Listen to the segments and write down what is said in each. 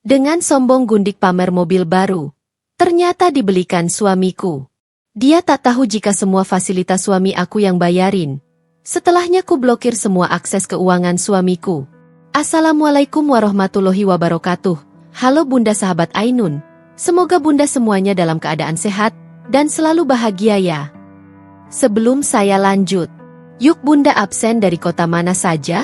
Dengan sombong gundik pamer mobil baru. Ternyata dibelikan suamiku. Dia tak tahu jika semua fasilitas suami aku yang bayarin. Setelahnya ku blokir semua akses keuangan suamiku. Assalamualaikum warahmatullahi wabarakatuh. Halo Bunda sahabat Ainun. Semoga Bunda semuanya dalam keadaan sehat dan selalu bahagia ya. Sebelum saya lanjut, yuk Bunda absen dari kota mana saja?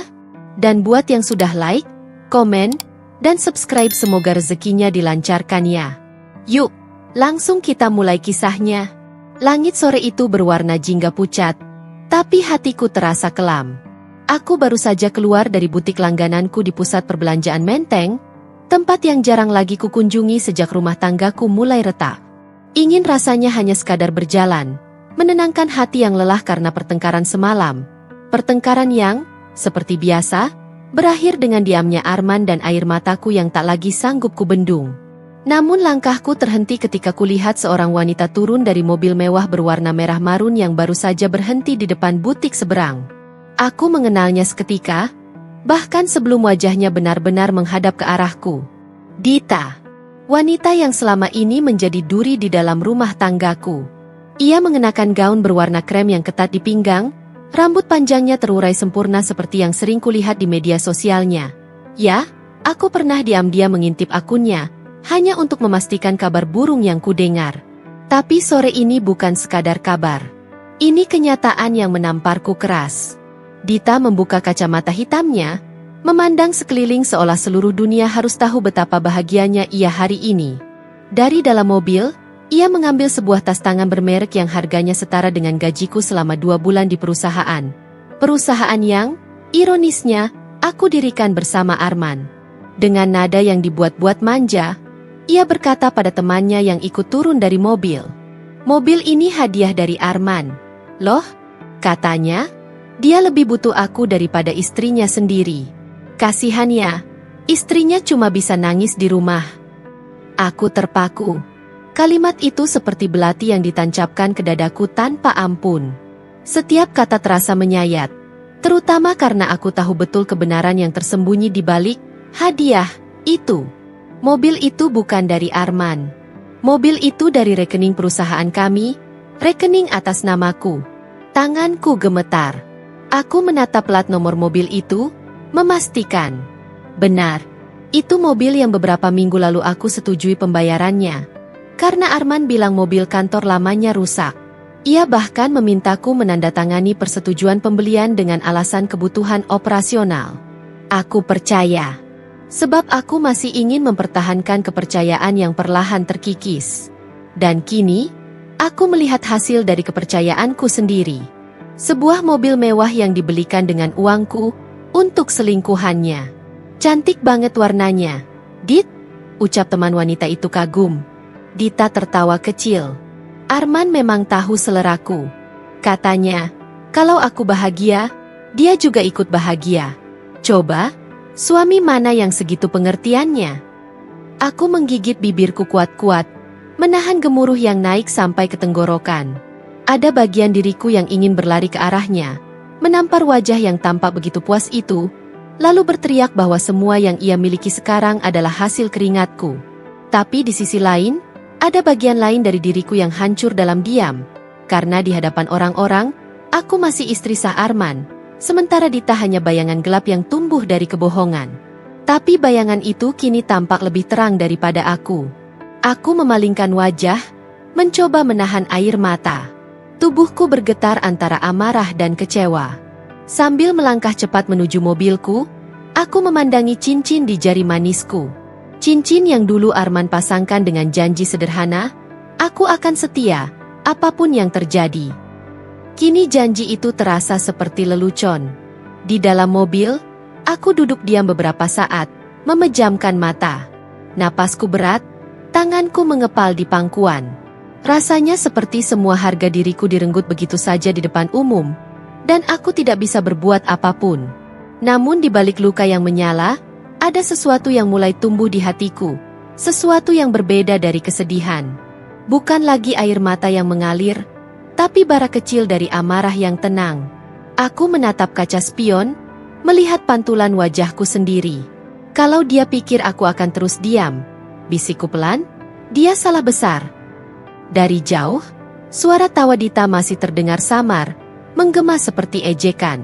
Dan buat yang sudah like, komen, dan subscribe semoga rezekinya dilancarkan ya. Yuk, langsung kita mulai kisahnya. Langit sore itu berwarna jingga pucat, tapi hatiku terasa kelam. Aku baru saja keluar dari butik langgananku di pusat perbelanjaan Menteng, tempat yang jarang lagi kukunjungi sejak rumah tanggaku mulai retak. Ingin rasanya hanya sekadar berjalan, menenangkan hati yang lelah karena pertengkaran semalam. Pertengkaran yang, seperti biasa, berakhir dengan diamnya Arman dan air mataku yang tak lagi sanggup kubendung. Namun langkahku terhenti ketika kulihat seorang wanita turun dari mobil mewah berwarna merah marun yang baru saja berhenti di depan butik seberang. Aku mengenalnya seketika, bahkan sebelum wajahnya benar-benar menghadap ke arahku. Dita, wanita yang selama ini menjadi duri di dalam rumah tanggaku. Ia mengenakan gaun berwarna krem yang ketat di pinggang, rambut panjangnya terurai sempurna seperti yang sering kulihat di media sosialnya. Ya, aku pernah diam-diam mengintip akunnya, hanya untuk memastikan kabar burung yang kudengar. Tapi sore ini bukan sekadar kabar. Ini kenyataan yang menamparku keras. Dita membuka kacamata hitamnya, memandang sekeliling seolah seluruh dunia harus tahu betapa bahagianya ia hari ini. Dari dalam mobil, ia mengambil sebuah tas tangan bermerek yang harganya setara dengan gajiku selama 2 bulan di perusahaan. Perusahaan yang, ironisnya, aku dirikan bersama Arman. Dengan nada yang dibuat-buat manja, ia berkata pada temannya yang ikut turun dari mobil. Mobil ini hadiah dari Arman. Loh, katanya, dia lebih butuh aku daripada istrinya sendiri. Kasihannya, istrinya cuma bisa nangis di rumah. Aku terpaku. Kalimat itu seperti belati yang ditancapkan ke dadaku tanpa ampun. Setiap kata terasa menyayat, terutama karena aku tahu betul kebenaran yang tersembunyi di balik hadiah itu. Mobil itu bukan dari Arman. Mobil itu dari rekening perusahaan kami, rekening atas namaku. Tanganku gemetar. Aku menatap plat nomor mobil itu, memastikan. Benar, itu mobil yang beberapa minggu lalu aku setujui pembayarannya. Karena Arman bilang mobil kantor lamanya rusak. Ia bahkan memintaku menandatangani persetujuan pembelian dengan alasan kebutuhan operasional. Aku percaya. Sebab aku masih ingin mempertahankan kepercayaan yang perlahan terkikis. Dan kini, aku melihat hasil dari kepercayaanku sendiri. Sebuah mobil mewah yang dibelikan dengan uangku untuk selingkuhannya. Cantik banget warnanya. Dit, ucap teman wanita itu kagum. Dita tertawa kecil. Arman memang tahu seleraku. Katanya, kalau aku bahagia, dia juga ikut bahagia. Coba, suami mana yang segitu pengertiannya? Aku menggigit bibirku kuat-kuat, menahan gemuruh yang naik sampai ke tenggorokan. Ada bagian diriku yang ingin berlari ke arahnya, menampar wajah yang tampak begitu puas itu, lalu berteriak bahwa semua yang ia miliki sekarang adalah hasil keringatku. Tapi di sisi lain, ada bagian lain dari diriku yang hancur dalam diam, karena di hadapan orang-orang, aku masih istri sah Arman, sementara Dita hanya bayangan gelap yang tumbuh dari kebohongan. Tapi bayangan itu kini tampak lebih terang daripada aku. Aku memalingkan wajah, mencoba menahan air mata. Tubuhku bergetar antara amarah dan kecewa. Sambil melangkah cepat menuju mobilku, aku memandangi cincin di jari manisku. Cincin yang dulu Arman pasangkan dengan janji sederhana, aku akan setia, apapun yang terjadi. Kini janji itu terasa seperti lelucon. Di dalam mobil, aku duduk diam beberapa saat, memejamkan mata. Napasku berat, tanganku mengepal di pangkuan. Rasanya seperti semua harga diriku direnggut begitu saja di depan umum, dan aku tidak bisa berbuat apapun. Namun di balik luka yang menyala, ada sesuatu yang mulai tumbuh di hatiku, sesuatu yang berbeda dari kesedihan. Bukan lagi air mata yang mengalir, tapi bara kecil dari amarah yang tenang. Aku menatap kaca spion, melihat pantulan wajahku sendiri. Kalau dia pikir aku akan terus diam, bisikku pelan, dia salah besar. Dari jauh, suara tawa Dita masih terdengar samar, menggema seperti ejekan.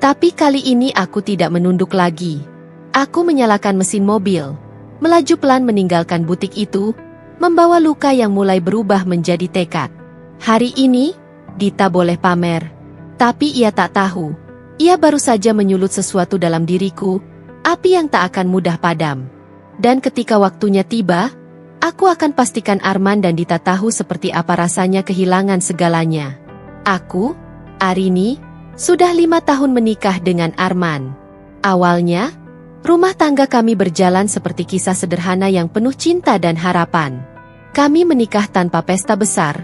Tapi kali ini aku tidak menunduk lagi. Aku menyalakan mesin mobil, melaju pelan meninggalkan butik itu, membawa luka yang mulai berubah menjadi tekad. Hari ini, Dita boleh pamer. Tapi ia tak tahu, ia baru saja menyulut sesuatu dalam diriku, api yang tak akan mudah padam. Dan ketika waktunya tiba, aku akan pastikan Arman dan Dita tahu seperti apa rasanya kehilangan segalanya. Aku, Arini, sudah 5 tahun menikah dengan Arman. Awalnya, rumah tangga kami berjalan seperti kisah sederhana yang penuh cinta dan harapan. Kami menikah tanpa pesta besar,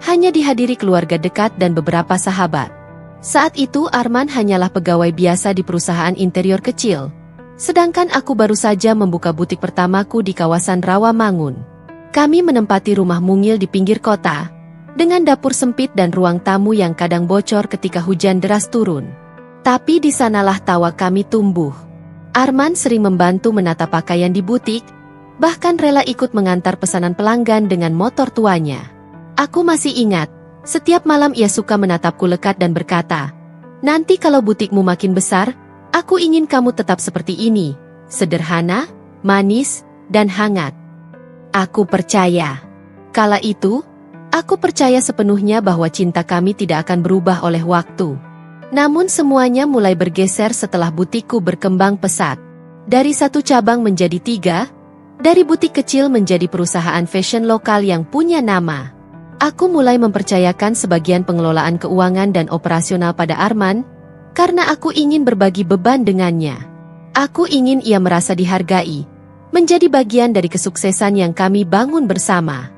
hanya dihadiri keluarga dekat dan beberapa sahabat. Saat itu Arman hanyalah pegawai biasa di perusahaan interior kecil, sedangkan aku baru saja membuka butik pertamaku di kawasan Rawamangun. Kami menempati rumah mungil di pinggir kota, dengan dapur sempit dan ruang tamu yang kadang bocor ketika hujan deras turun. Tapi di sanalah tawa kami tumbuh. Arman sering membantu menata pakaian di butik, bahkan rela ikut mengantar pesanan pelanggan dengan motor tuanya. Aku masih ingat, setiap malam ia suka menatapku lekat dan berkata, "Nanti kalau butikmu makin besar, aku ingin kamu tetap seperti ini, sederhana, manis, dan hangat." Aku percaya. Kala itu, aku percaya sepenuhnya bahwa cinta kami tidak akan berubah oleh waktu. Namun semuanya mulai bergeser setelah butikku berkembang pesat. Dari 1 cabang menjadi 3, dari butik kecil menjadi perusahaan fashion lokal yang punya nama. Aku mulai mempercayakan sebagian pengelolaan keuangan dan operasional pada Arman, karena aku ingin berbagi beban dengannya. Aku ingin ia merasa dihargai, menjadi bagian dari kesuksesan yang kami bangun bersama.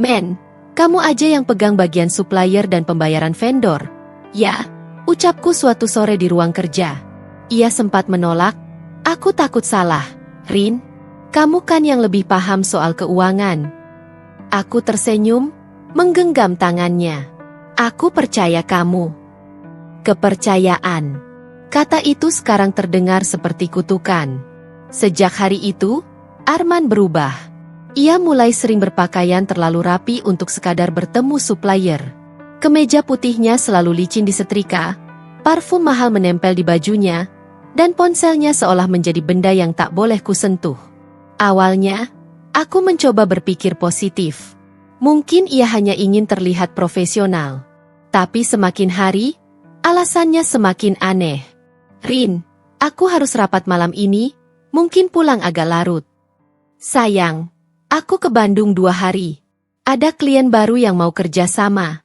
"Men, kamu aja yang pegang bagian supplier dan pembayaran vendor." "Ya," ucapku suatu sore di ruang kerja. Ia sempat menolak. "Aku takut salah, Rin. Kamu kan yang lebih paham soal keuangan." Aku tersenyum, menggenggam tangannya. "Aku percaya kamu." Kepercayaan. Kata itu sekarang terdengar seperti kutukan. Sejak hari itu, Arman berubah. Ia mulai sering berpakaian terlalu rapi untuk sekadar bertemu supplier. Kemeja putihnya selalu licin disetrika, parfum mahal menempel di bajunya, dan ponselnya seolah menjadi benda yang tak boleh kusentuh. Awalnya, aku mencoba berpikir positif. Mungkin ia hanya ingin terlihat profesional. Tapi semakin hari, alasannya semakin aneh. "Rin, aku harus rapat malam ini, mungkin pulang agak larut." "Sayang, aku ke Bandung 2 hari. Ada klien baru yang mau kerja sama."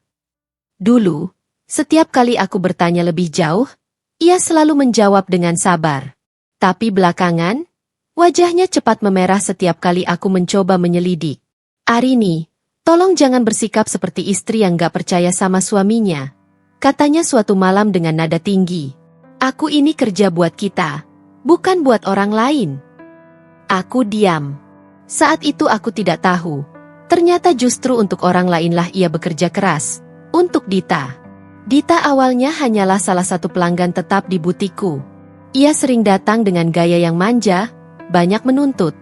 Dulu, setiap kali aku bertanya lebih jauh, ia selalu menjawab dengan sabar. Tapi belakangan, wajahnya cepat memerah setiap kali aku mencoba menyelidik. "Arini, tolong jangan bersikap seperti istri yang gak percaya sama suaminya," katanya suatu malam dengan nada tinggi. "Aku ini kerja buat kita, bukan buat orang lain." Aku diam. Saat itu aku tidak tahu. Ternyata justru untuk orang lainlah ia bekerja keras. Untuk Dita. Dita awalnya hanyalah salah satu pelanggan tetap di butikku. Ia sering datang dengan gaya yang manja, banyak menuntut.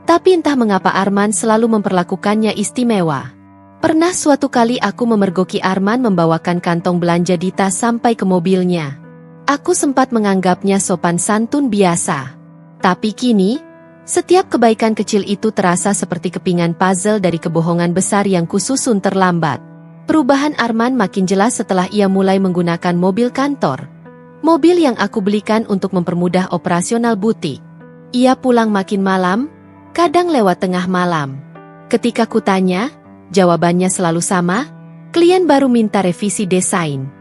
Tapi entah mengapa Arman selalu memperlakukannya istimewa. Pernah suatu kali aku memergoki Arman membawakan kantong belanja Dita sampai ke mobilnya. Aku sempat menganggapnya sopan santun biasa. Tapi kini, setiap kebaikan kecil itu terasa seperti kepingan puzzle dari kebohongan besar yang kususun terlambat. Perubahan Arman makin jelas setelah ia mulai menggunakan mobil kantor. Mobil yang aku belikan untuk mempermudah operasional butik. Ia pulang makin malam, kadang lewat tengah malam. Ketika kutanya, jawabannya selalu sama, klien baru minta revisi desain.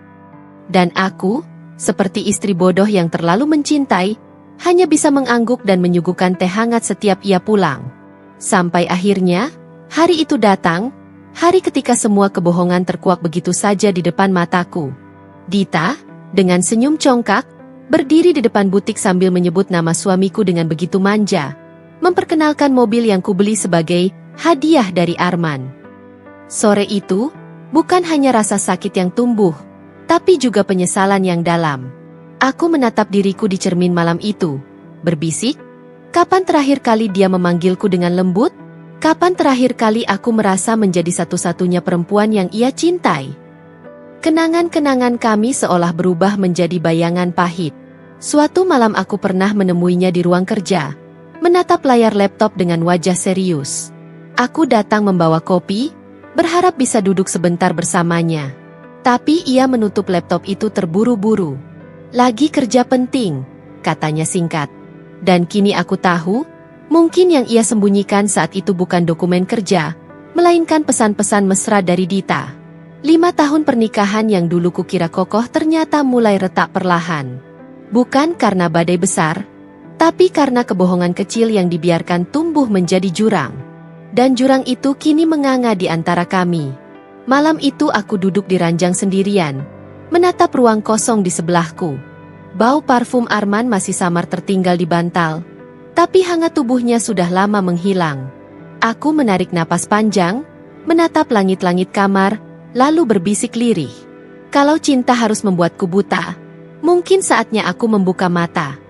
Dan aku, seperti istri bodoh yang terlalu mencintai, hanya bisa mengangguk dan menyuguhkan teh hangat setiap ia pulang. Sampai akhirnya, hari itu datang, hari ketika semua kebohongan terkuak begitu saja di depan mataku. Dita, dengan senyum congkak, berdiri di depan butik sambil menyebut nama suamiku dengan begitu manja, memperkenalkan mobil yang kubeli sebagai hadiah dari Arman. Sore itu, bukan hanya rasa sakit yang tumbuh, tapi juga penyesalan yang dalam. Aku menatap diriku di cermin malam itu, berbisik, Kapan terakhir kali dia memanggilku dengan lembut? Kapan terakhir kali aku merasa menjadi satu-satunya perempuan yang ia cintai? Kenangan-kenangan kami seolah berubah menjadi bayangan pahit. Suatu malam aku pernah menemuinya di ruang kerja, menatap layar laptop dengan wajah serius. Aku datang membawa kopi, berharap bisa duduk sebentar bersamanya. Tapi ia menutup laptop itu terburu-buru. Lagi kerja penting, katanya singkat. Dan kini aku tahu, mungkin yang ia sembunyikan saat itu bukan dokumen kerja, melainkan pesan-pesan mesra dari Dita. 5 tahun pernikahan yang dulu kukira kokoh ternyata mulai retak perlahan. Bukan karena badai besar, tapi karena kebohongan kecil yang dibiarkan tumbuh menjadi jurang. Dan jurang itu kini menganga di antara kami. Malam itu aku duduk di ranjang sendirian, menatap ruang kosong di sebelahku. Bau parfum Arman masih samar tertinggal di bantal, tapi hangat tubuhnya sudah lama menghilang. Aku menarik napas panjang, menatap langit-langit kamar, lalu berbisik lirih. Kalau cinta harus membuatku buta, mungkin saatnya aku membuka mata.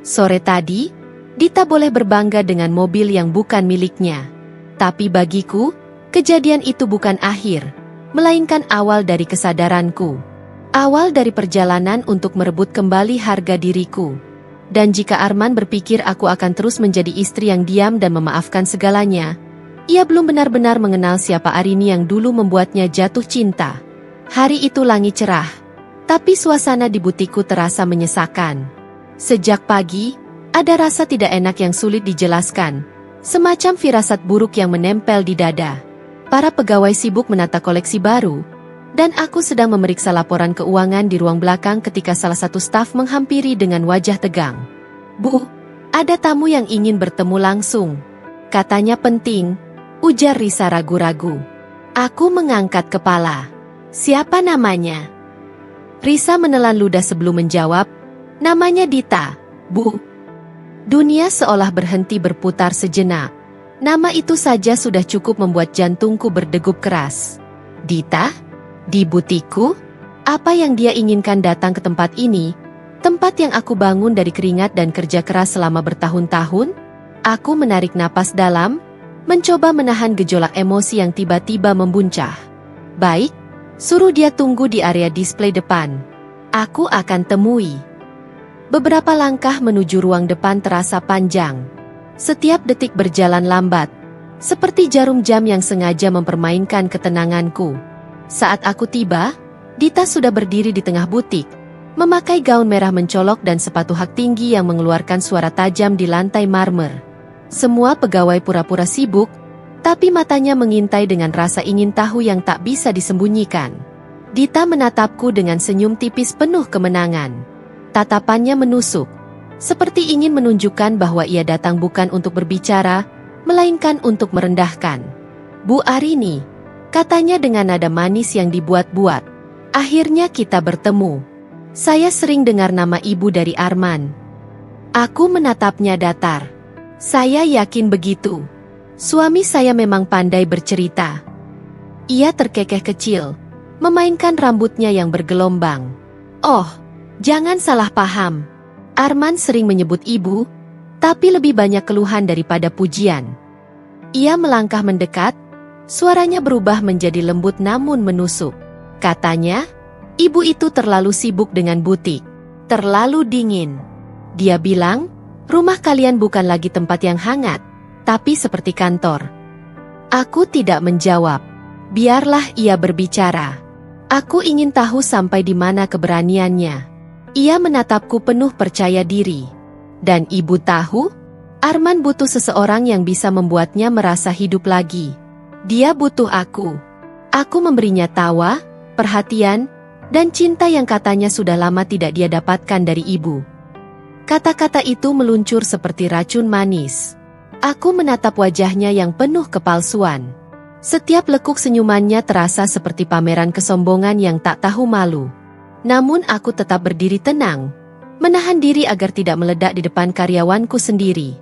Sore tadi, Dita boleh berbangga dengan mobil yang bukan miliknya. Tapi bagiku, kejadian itu bukan akhir, melainkan awal dari kesadaranku. Awal dari perjalanan untuk merebut kembali harga diriku. Dan jika Arman berpikir aku akan terus menjadi istri yang diam dan memaafkan segalanya, ia belum benar-benar mengenal siapa Arini yang dulu membuatnya jatuh cinta. Hari itu langit cerah, tapi suasana di butikku terasa menyesakan. Sejak pagi, ada rasa tidak enak yang sulit dijelaskan. Semacam firasat buruk yang menempel di dada. Para pegawai sibuk menata koleksi baru, dan aku sedang memeriksa laporan keuangan di ruang belakang ketika salah satu staf menghampiri dengan wajah tegang. "Bu, ada tamu yang ingin bertemu langsung," katanya penting, ujar Risa ragu-ragu. Aku mengangkat kepala. "Siapa namanya?" Risa menelan ludah sebelum menjawab, "Namanya Dita, Bu." Dunia seolah berhenti berputar sejenak. Nama itu saja sudah cukup membuat jantungku berdegup keras. Dita? Di butikku? Apa yang dia inginkan datang ke tempat ini? Tempat yang aku bangun dari keringat dan kerja keras selama bertahun-tahun? Aku menarik napas dalam, mencoba menahan gejolak emosi yang tiba-tiba membuncah. Baik, suruh dia tunggu di area display depan. Aku akan temui. Beberapa langkah menuju ruang depan terasa panjang. Setiap detik berjalan lambat, seperti jarum jam yang sengaja mempermainkan ketenanganku. Saat aku tiba, Dita sudah berdiri di tengah butik, memakai gaun merah mencolok dan sepatu hak tinggi yang mengeluarkan suara tajam di lantai marmer. Semua pegawai pura-pura sibuk, tapi matanya mengintai dengan rasa ingin tahu yang tak bisa disembunyikan. Dita menatapku dengan senyum tipis penuh kemenangan. Tatapannya menusuk, seperti ingin menunjukkan bahwa ia datang bukan untuk berbicara, melainkan untuk merendahkan. "Bu Arini," katanya dengan nada manis yang dibuat-buat. "Akhirnya kita bertemu. Saya sering dengar nama ibu dari Arman." Aku menatapnya datar. "Saya yakin begitu. Suami saya memang pandai bercerita." Ia terkekeh kecil, memainkan rambutnya yang bergelombang. "Oh, jangan salah paham. Arman sering menyebut ibu, tapi lebih banyak keluhan daripada pujian." Ia melangkah mendekat, suaranya berubah menjadi lembut namun menusuk. Katanya, ibu itu terlalu sibuk dengan butik, terlalu dingin. Dia bilang, rumah kalian bukan lagi tempat yang hangat, tapi seperti kantor. Aku tidak menjawab. Biarlah ia berbicara. Aku ingin tahu sampai di mana keberaniannya. Ia menatapku penuh percaya diri. Dan ibu tahu, Arman butuh seseorang yang bisa membuatnya merasa hidup lagi. Dia butuh aku. Aku memberinya tawa, perhatian, dan cinta yang katanya sudah lama tidak dia dapatkan dari ibu. Kata-kata itu meluncur seperti racun manis. Aku menatap wajahnya yang penuh kepalsuan. Setiap lekuk senyumannya terasa seperti pameran kesombongan yang tak tahu malu. Namun aku tetap berdiri tenang, menahan diri agar tidak meledak di depan karyawanku sendiri.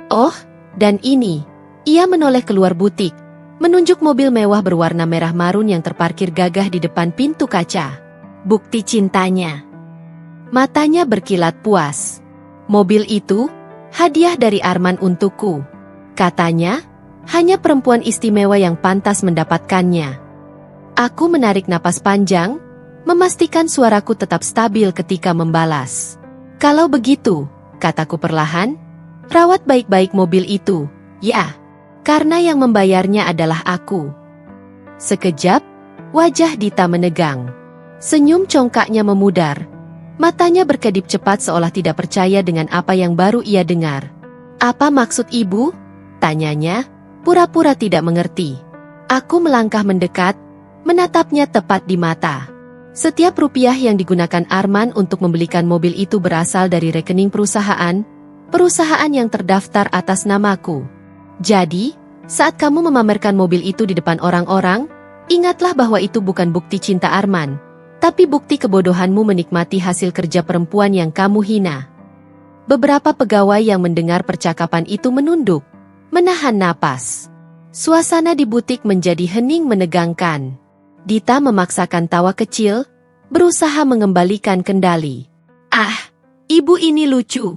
Oh, dan ini, ia menoleh keluar butik, menunjuk mobil mewah berwarna merah marun yang terparkir gagah di depan pintu kaca. Bukti cintanya. Matanya berkilat puas. Mobil itu, Hadiah dari Arman untukku. Katanya, hanya perempuan istimewa yang pantas mendapatkannya. Aku menarik napas panjang, memastikan suaraku tetap stabil ketika membalas. Kalau begitu, kataku perlahan, rawat baik-baik mobil itu, ya. Karena yang membayarnya adalah aku. Sekejap, wajah Dita menegang. Senyum congkaknya memudar. Matanya berkedip cepat seolah tidak percaya dengan apa yang baru ia dengar. Apa maksud ibu? Tanyanya, pura-pura tidak mengerti. Aku melangkah mendekat, menatapnya tepat di mata. Setiap rupiah yang digunakan Arman untuk membelikan mobil itu berasal dari rekening perusahaan yang terdaftar atas namaku. Jadi, saat kamu memamerkan mobil itu di depan orang-orang, ingatlah bahwa itu bukan bukti cinta Arman, tapi bukti kebodohanmu menikmati hasil kerja perempuan yang kamu hina. Beberapa pegawai yang mendengar percakapan itu menunduk, menahan napas. Suasana di butik menjadi hening menegangkan. Dita memaksakan tawa kecil, berusaha mengembalikan kendali. Ah, ibu ini lucu.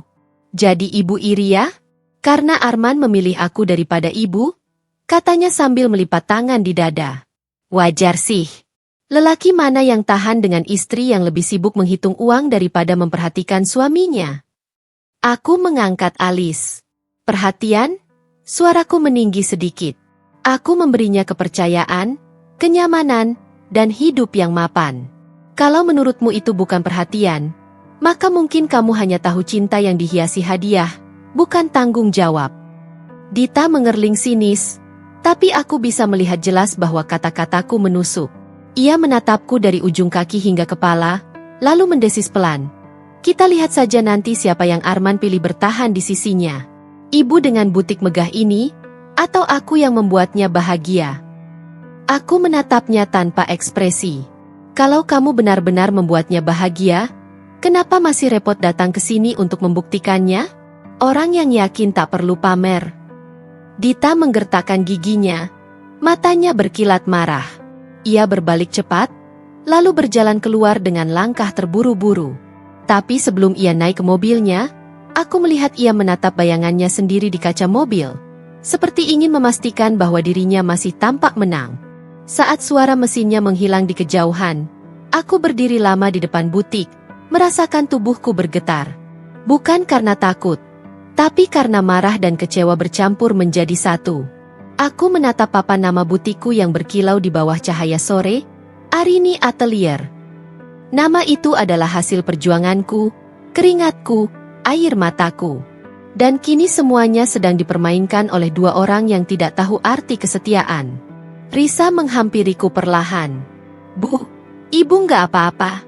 Jadi ibu iri ya? Karena Arman memilih aku daripada ibu? Katanya sambil melipat tangan di dada. Wajar sih. Lelaki mana yang tahan dengan istri yang lebih sibuk menghitung uang daripada memperhatikan suaminya? Aku mengangkat alis. Perhatian? Suaraku meninggi sedikit. Aku memberinya kepercayaan, kenyamanan, dan hidup yang mapan. Kalau menurutmu itu bukan perhatian, maka mungkin kamu hanya tahu cinta yang dihiasi hadiah, bukan tanggung jawab. Dita mengerling sinis, tapi aku bisa melihat jelas bahwa kata-kataku menusuk. Ia menatapku dari ujung kaki hingga kepala, lalu mendesis pelan. Kita lihat saja nanti siapa yang Arman pilih bertahan di sisinya. Ibu dengan butik megah ini, atau aku yang membuatnya bahagia. Aku menatapnya tanpa ekspresi. Kalau kamu benar-benar membuatnya bahagia, kenapa masih repot datang ke sini untuk membuktikannya? Orang yang yakin tak perlu pamer. Dita menggertakkan giginya, matanya berkilat marah. Ia berbalik cepat, lalu berjalan keluar dengan langkah terburu-buru. Tapi sebelum ia naik ke mobilnya, aku melihat ia menatap bayangannya sendiri di kaca mobil, seperti ingin memastikan bahwa dirinya masih tampak menang. Saat suara mesinnya menghilang di kejauhan, aku berdiri lama di depan butik, merasakan tubuhku bergetar. Bukan karena takut, tapi karena marah dan kecewa bercampur menjadi satu. Aku menatap papan nama butikku yang berkilau di bawah cahaya sore, Arini Atelier. Nama itu adalah hasil perjuanganku, keringatku, air mataku. Dan kini semuanya sedang dipermainkan oleh dua orang yang tidak tahu arti kesetiaan. Risa menghampiriku perlahan. Bu, ibu nggak apa-apa.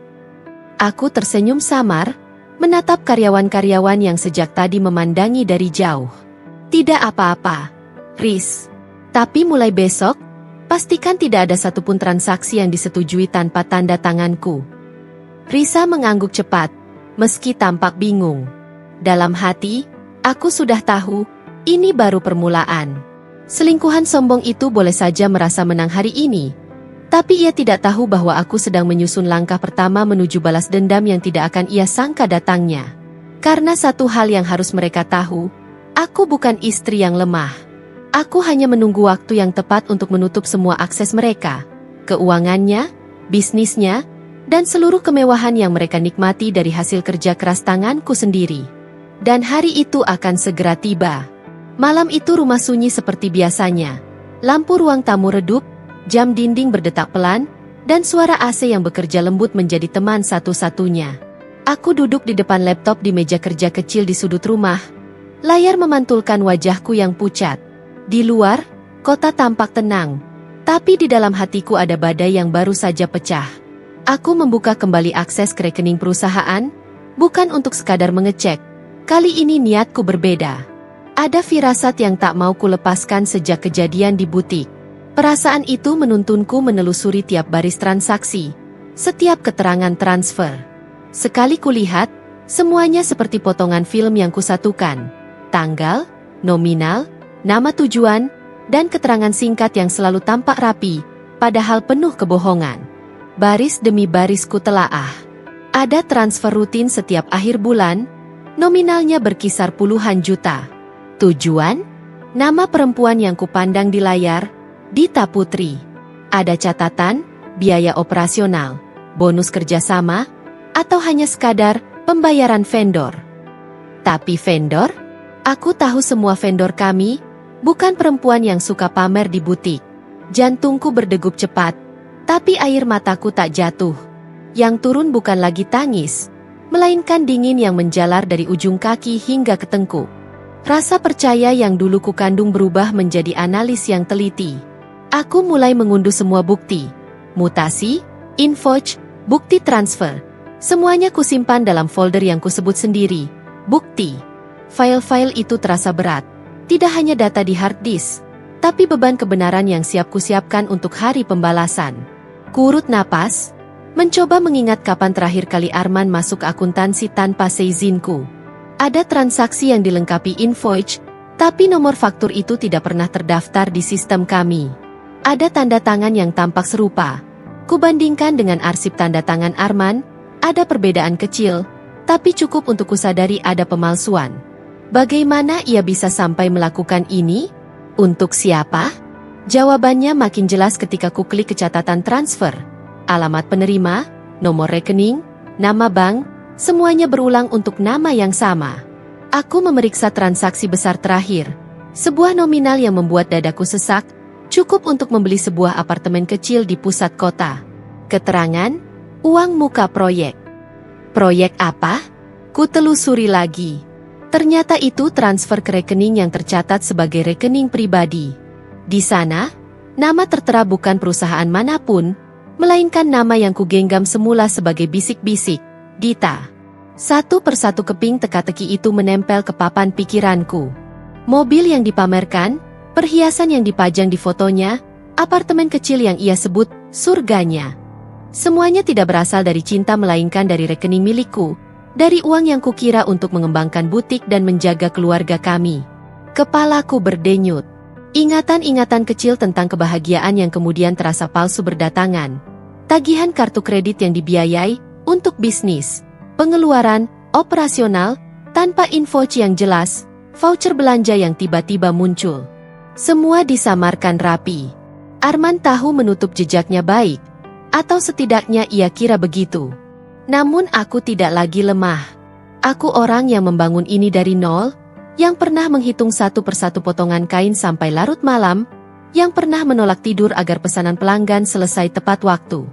Aku tersenyum samar, menatap karyawan-karyawan yang sejak tadi memandangi dari jauh. Tidak apa-apa, Riz. Tapi mulai besok, pastikan tidak ada satupun transaksi yang disetujui tanpa tanda tanganku. Risa mengangguk cepat, meski tampak bingung. Dalam hati, aku sudah tahu, ini baru permulaan. Selingkuhan sombong itu boleh saja merasa menang hari ini, tapi ia tidak tahu bahwa aku sedang menyusun langkah pertama menuju balas dendam yang tidak akan ia sangka datangnya. Karena satu hal yang harus mereka tahu, aku bukan istri yang lemah. Aku hanya menunggu waktu yang tepat untuk menutup semua akses mereka, keuangannya, bisnisnya, dan seluruh kemewahan yang mereka nikmati dari hasil kerja keras tanganku sendiri. Dan hari itu akan segera tiba. Malam itu rumah sunyi seperti biasanya. Lampu ruang tamu redup, jam dinding berdetak pelan, dan suara AC yang bekerja lembut menjadi teman satu-satunya. Aku duduk di depan laptop di meja kerja kecil di sudut rumah. Layar memantulkan wajahku yang pucat. Di luar, kota tampak tenang, tapi di dalam hatiku ada badai yang baru saja pecah. Aku membuka kembali akses ke rekening perusahaan, bukan untuk sekadar mengecek. Kali ini niatku berbeda. Ada firasat yang tak mau kulepaskan sejak kejadian di butik. Perasaan itu menuntunku menelusuri tiap baris transaksi, setiap keterangan transfer. Sekali kulihat, semuanya seperti potongan film yang kusatukan. Tanggal, nominal, nama tujuan, dan keterangan singkat yang selalu tampak rapi, padahal penuh kebohongan. Baris demi baris ku telaah. Ada transfer rutin setiap akhir bulan, Nominalnya berkisar puluhan juta. Tujuan? Nama perempuan yang kupandang di layar, Dita Putri. Ada catatan, biaya operasional, bonus kerjasama, atau hanya sekadar pembayaran vendor. Tapi vendor? Aku tahu semua vendor kami, bukan perempuan yang suka pamer di butik. Jantungku berdegup cepat, tapi air mataku tak jatuh. Yang turun bukan lagi tangis, melainkan dingin yang menjalar dari ujung kaki hingga ke tengkuk. Rasa percaya yang dulu kukandung berubah menjadi analis yang teliti. Aku mulai mengunduh semua bukti, mutasi, invoice, bukti transfer. Semuanya kusimpan dalam folder yang kusebut sendiri, bukti. File-file itu terasa berat. Tidak hanya data di hard disk, tapi beban kebenaran yang siap kusiapkan untuk hari pembalasan. Kurut napas, mencoba mengingat kapan terakhir kali Arman masuk akuntansi tanpa seizinku. Ada transaksi yang dilengkapi invoice, tapi nomor faktur itu tidak pernah terdaftar di sistem kami. Ada tanda tangan yang tampak serupa. Kubandingkan dengan arsip tanda tangan Arman, ada perbedaan kecil, tapi cukup untuk kusadari ada pemalsuan. Bagaimana ia bisa sampai melakukan ini? Untuk siapa? Jawabannya makin jelas ketika kuklik ke catatan transfer. Alamat penerima, nomor rekening, nama bank, semuanya berulang untuk nama yang sama. Aku memeriksa transaksi besar terakhir. Sebuah nominal yang membuat dadaku sesak, cukup untuk membeli sebuah apartemen kecil di pusat kota. Keterangan, uang muka proyek. Proyek apa? Kutelusuri lagi. Ternyata itu transfer ke rekening yang tercatat sebagai rekening pribadi. Di sana, nama tertera bukan perusahaan manapun, melainkan nama yang kugenggam semula sebagai bisik-bisik, Dita. Satu persatu keping teka-teki itu menempel ke papan pikiranku. Mobil yang dipamerkan, perhiasan yang dipajang di fotonya, apartemen kecil yang ia sebut surganya. Semuanya tidak berasal dari cinta melainkan dari rekening milikku, dari uang yang kukira untuk mengembangkan butik dan menjaga keluarga kami. Kepalaku berdenyut. Ingatan-ingatan kecil tentang kebahagiaan yang kemudian terasa palsu berdatangan. Tagihan kartu kredit yang dibiayai untuk bisnis, pengeluaran, operasional, tanpa invoice yang jelas, voucher belanja yang tiba-tiba muncul. Semua disamarkan rapi. Arman tahu menutup jejaknya baik, atau setidaknya ia kira begitu. Namun aku tidak lagi lemah. Aku orang yang membangun ini dari nol, yang pernah menghitung satu persatu potongan kain sampai larut malam, yang pernah menolak tidur agar pesanan pelanggan selesai tepat waktu.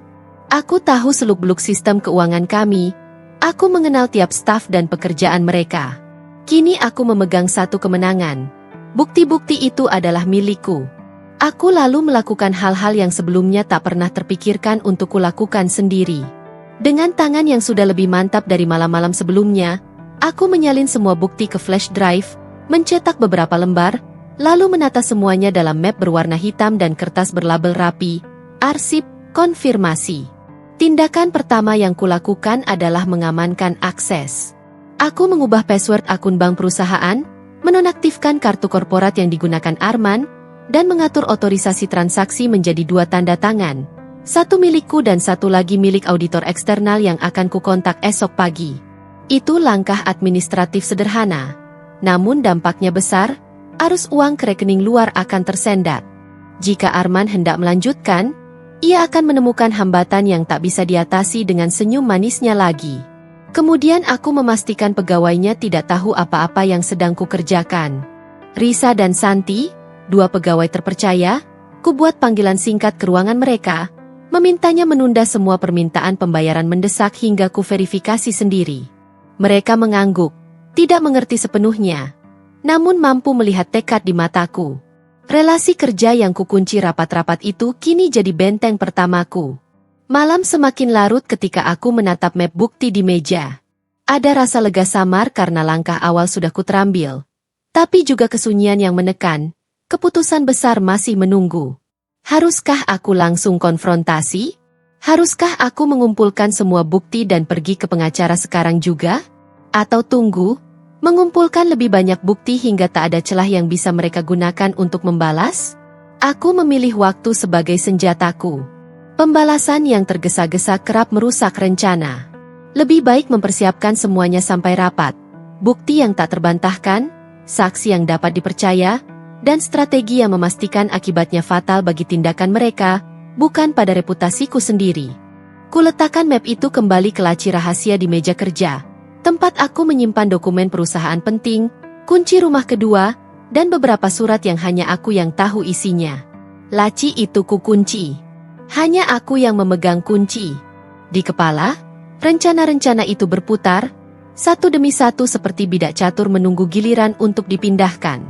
Aku tahu seluk-beluk sistem keuangan kami, aku mengenal tiap staf dan pekerjaan mereka. Kini aku memegang satu kemenangan. Bukti-bukti itu adalah milikku. Aku lalu melakukan hal-hal yang sebelumnya tak pernah terpikirkan untuk kulakukan sendiri. Dengan tangan yang sudah lebih mantap dari malam-malam sebelumnya, aku menyalin semua bukti ke flash drive, mencetak beberapa lembar, lalu menata semuanya dalam map berwarna hitam dan kertas berlabel rapi, arsip, konfirmasi. Tindakan pertama yang kulakukan adalah mengamankan akses. Aku mengubah password akun bank perusahaan, menonaktifkan kartu korporat yang digunakan Arman, dan mengatur otorisasi transaksi menjadi 2 tanda tangan. Satu milikku dan satu lagi milik auditor eksternal yang akan kukontak esok pagi. Itu langkah administratif sederhana. Namun dampaknya besar, arus uang ke rekening luar akan tersendat. Jika Arman hendak melanjutkan, ia akan menemukan hambatan yang tak bisa diatasi dengan senyum manisnya lagi. Kemudian aku memastikan pegawainya tidak tahu apa-apa yang sedang kukerjakan. Risa dan Santi, 2 pegawai terpercaya, kubuat panggilan singkat ke ruangan mereka, memintanya menunda semua permintaan pembayaran mendesak hingga kuverifikasi sendiri. Mereka mengangguk, tidak mengerti sepenuhnya, namun mampu melihat tekad di mataku. Relasi kerja yang kukunci rapat-rapat itu kini jadi benteng pertamaku. Malam semakin larut ketika aku menatap map bukti di meja. Ada rasa lega samar karena langkah awal sudah kuterambil. Tapi juga kesunyian yang menekan, keputusan besar masih menunggu. Haruskah aku langsung konfrontasi? Haruskah aku mengumpulkan semua bukti dan pergi ke pengacara sekarang juga? Atau tunggu, mengumpulkan lebih banyak bukti hingga tak ada celah yang bisa mereka gunakan untuk membalas? Aku memilih waktu sebagai senjataku. Pembalasan yang tergesa-gesa kerap merusak rencana. Lebih baik mempersiapkan semuanya sampai rapat. Bukti yang tak terbantahkan, saksi yang dapat dipercaya, dan strategi yang memastikan akibatnya fatal bagi tindakan mereka, bukan pada reputasiku sendiri. Kuletakkan map itu kembali ke laci rahasia di meja kerja, tempat aku menyimpan dokumen perusahaan penting, kunci rumah kedua, dan beberapa surat yang hanya aku yang tahu isinya. Laci itu kukunci. Hanya aku yang memegang kunci. Di kepala, rencana-rencana itu berputar, satu demi satu seperti bidak catur menunggu giliran untuk dipindahkan.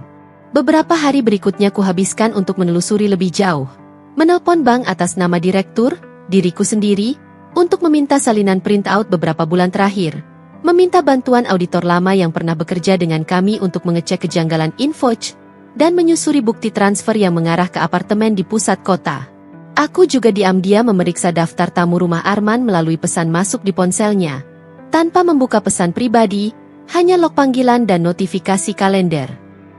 Beberapa hari berikutnya kuhabiskan untuk menelusuri lebih jauh. Menelpon bank atas nama direktur, diriku sendiri, untuk meminta salinan printout beberapa bulan terakhir. Meminta bantuan auditor lama yang pernah bekerja dengan kami untuk mengecek kejanggalan invoice, dan menyusuri bukti transfer yang mengarah ke apartemen di pusat kota. Aku juga diam-diam memeriksa daftar tamu rumah Arman melalui pesan masuk di ponselnya. Tanpa membuka pesan pribadi, hanya log panggilan dan notifikasi kalender.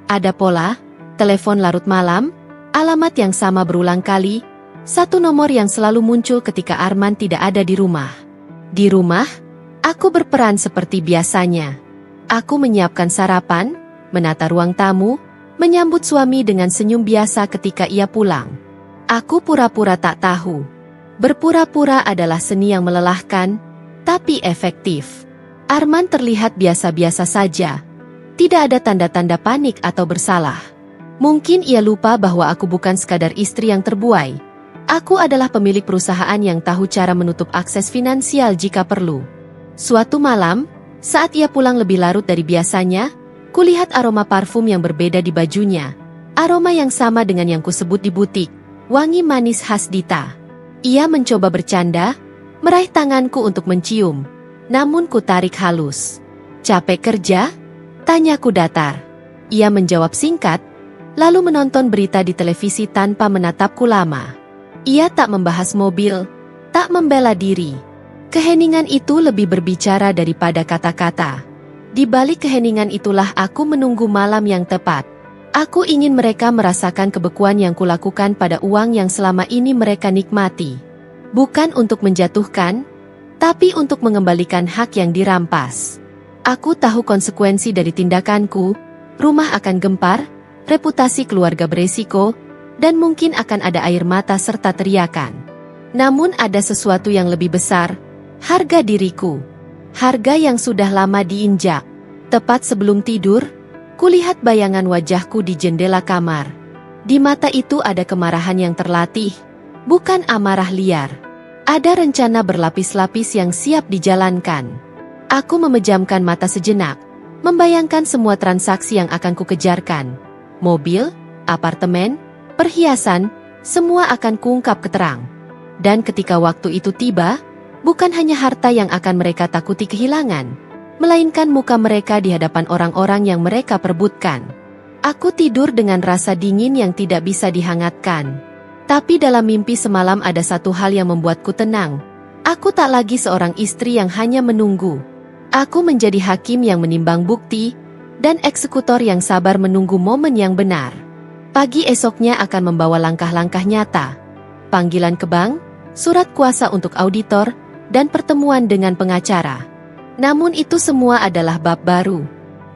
Ada pola, telepon larut malam, alamat yang sama berulang kali, satu nomor yang selalu muncul ketika Arman tidak ada di rumah. Di rumah, aku berperan seperti biasanya. Aku menyiapkan sarapan, menata ruang tamu, menyambut suami dengan senyum biasa ketika ia pulang. Aku pura-pura tak tahu. Berpura-pura adalah seni yang melelahkan, tapi efektif. Arman terlihat biasa-biasa saja. Tidak ada tanda-tanda panik atau bersalah. Mungkin ia lupa bahwa aku bukan sekadar istri yang terbuai. Aku adalah pemilik perusahaan yang tahu cara menutup akses finansial jika perlu. Suatu malam, saat ia pulang lebih larut dari biasanya, kulihat aroma parfum yang berbeda di bajunya. Aroma yang sama dengan yang kusebut di butik, wangi manis khas Dita. Ia mencoba bercanda, meraih tanganku untuk mencium. Namun ku tarik halus. Capek kerja? Tanyaku datar. Ia menjawab singkat, lalu menonton berita di televisi tanpa menatapku lama. Ia tak membahas mobil, tak membela diri. Keheningan itu lebih berbicara daripada kata-kata. Di balik keheningan itulah aku menunggu malam yang tepat. Aku ingin mereka merasakan kebekuan yang kulakukan pada uang yang selama ini mereka nikmati. Bukan untuk menjatuhkan, tapi untuk mengembalikan hak yang dirampas. Aku tahu konsekuensi dari tindakanku, rumah akan gempar, reputasi keluarga beresiko, dan mungkin akan ada air mata serta teriakan. Namun ada sesuatu yang lebih besar, harga diriku. Harga yang sudah lama diinjak. Tepat sebelum tidur, kulihat bayangan wajahku di jendela kamar. Di mata itu ada kemarahan yang terlatih, bukan amarah liar. Ada rencana berlapis-lapis yang siap dijalankan. Aku memejamkan mata sejenak, membayangkan semua transaksi yang akan kukejarkan. Mobil, apartemen, perhiasan, semua akan kuungkap keterang. Dan ketika waktu itu tiba, bukan hanya harta yang akan mereka takuti kehilangan, melainkan muka mereka di hadapan orang-orang yang mereka perebutkan. Aku tidur dengan rasa dingin yang tidak bisa dihangatkan. Tapi dalam mimpi semalam ada satu hal yang membuatku tenang. Aku tak lagi seorang istri yang hanya menunggu. Aku menjadi hakim yang menimbang bukti, dan eksekutor yang sabar menunggu momen yang benar. Pagi esoknya akan membawa langkah-langkah nyata. Panggilan ke bank, surat kuasa untuk auditor, dan pertemuan dengan pengacara. Namun itu semua adalah bab baru.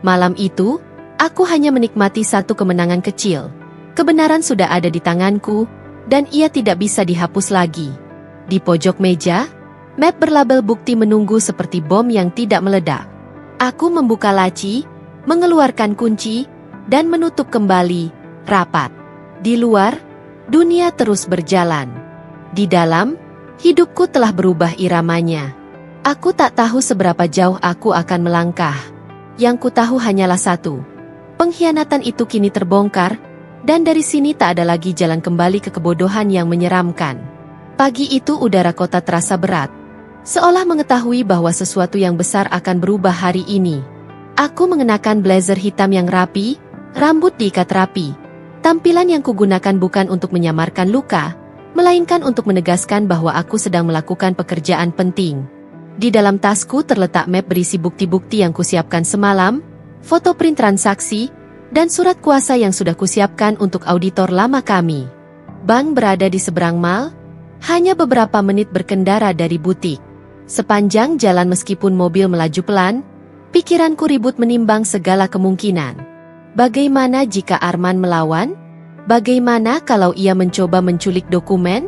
Malam itu, aku hanya menikmati satu kemenangan kecil. Kebenaran sudah ada di tanganku, dan ia tidak bisa dihapus lagi. Di pojok meja, map berlabel bukti menunggu seperti bom yang tidak meledak. Aku membuka laci, mengeluarkan kunci, dan menutup kembali, rapat. Di luar, dunia terus berjalan. Di dalam, hidupku telah berubah iramanya. Aku tak tahu seberapa jauh aku akan melangkah. Yang ku tahu hanyalah satu. Pengkhianatan itu kini terbongkar, dan dari sini tak ada lagi jalan kembali ke kebodohan yang menyeramkan. Pagi itu udara kota terasa berat. Seolah mengetahui bahwa sesuatu yang besar akan berubah hari ini. Aku mengenakan blazer hitam yang rapi, rambut diikat rapi. Tampilan yang kugunakan bukan untuk menyamarkan luka, melainkan untuk menegaskan bahwa aku sedang melakukan pekerjaan penting. Di dalam tasku terletak map berisi bukti-bukti yang kusiapkan semalam, foto print transaksi, dan surat kuasa yang sudah kusiapkan untuk auditor lama kami. Bank berada di seberang mal, hanya beberapa menit berkendara dari butik. Sepanjang jalan meskipun mobil melaju pelan, Pikiranku ribut menimbang segala kemungkinan. Bagaimana jika Arman melawan? Bagaimana kalau ia mencoba menculik dokumen?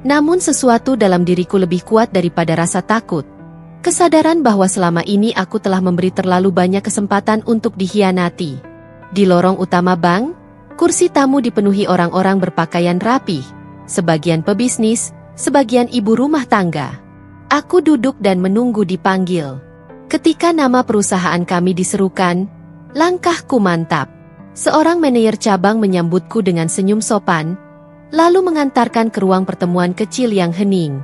Namun sesuatu dalam diriku lebih kuat daripada rasa takut. Kesadaran bahwa selama ini aku telah memberi terlalu banyak kesempatan untuk dikhianati. Di lorong utama bank, kursi tamu dipenuhi orang-orang berpakaian rapi. Sebagian pebisnis, sebagian ibu rumah tangga. Aku duduk dan menunggu dipanggil. Ketika nama perusahaan kami diserukan, langkahku mantap. Seorang manajer cabang menyambutku dengan senyum sopan, lalu mengantarkan ke ruang pertemuan kecil yang hening.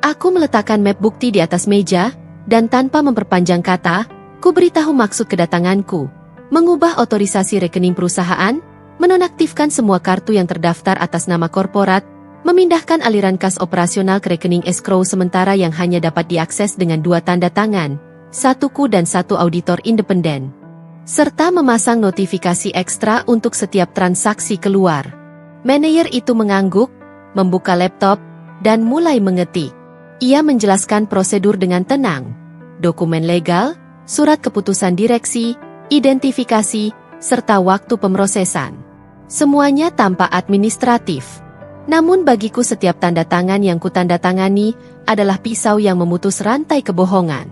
Aku meletakkan map bukti di atas meja, dan tanpa memperpanjang kata, ku beritahu maksud kedatanganku. Mengubah otorisasi rekening perusahaan, menonaktifkan semua kartu yang terdaftar atas nama korporat, memindahkan aliran kas operasional ke rekening escrow sementara yang hanya dapat diakses dengan 2 tanda tangan, 1ku dan 1 auditor independen. Serta memasang notifikasi ekstra untuk setiap transaksi keluar. Manajer itu mengangguk, membuka laptop, dan mulai mengetik. Ia menjelaskan prosedur dengan tenang. Dokumen legal, surat keputusan direksi, identifikasi, serta waktu pemrosesan. Semuanya tanpa administratif. Namun bagiku setiap tanda tangan yang kutandatangani adalah pisau yang memutus rantai kebohongan.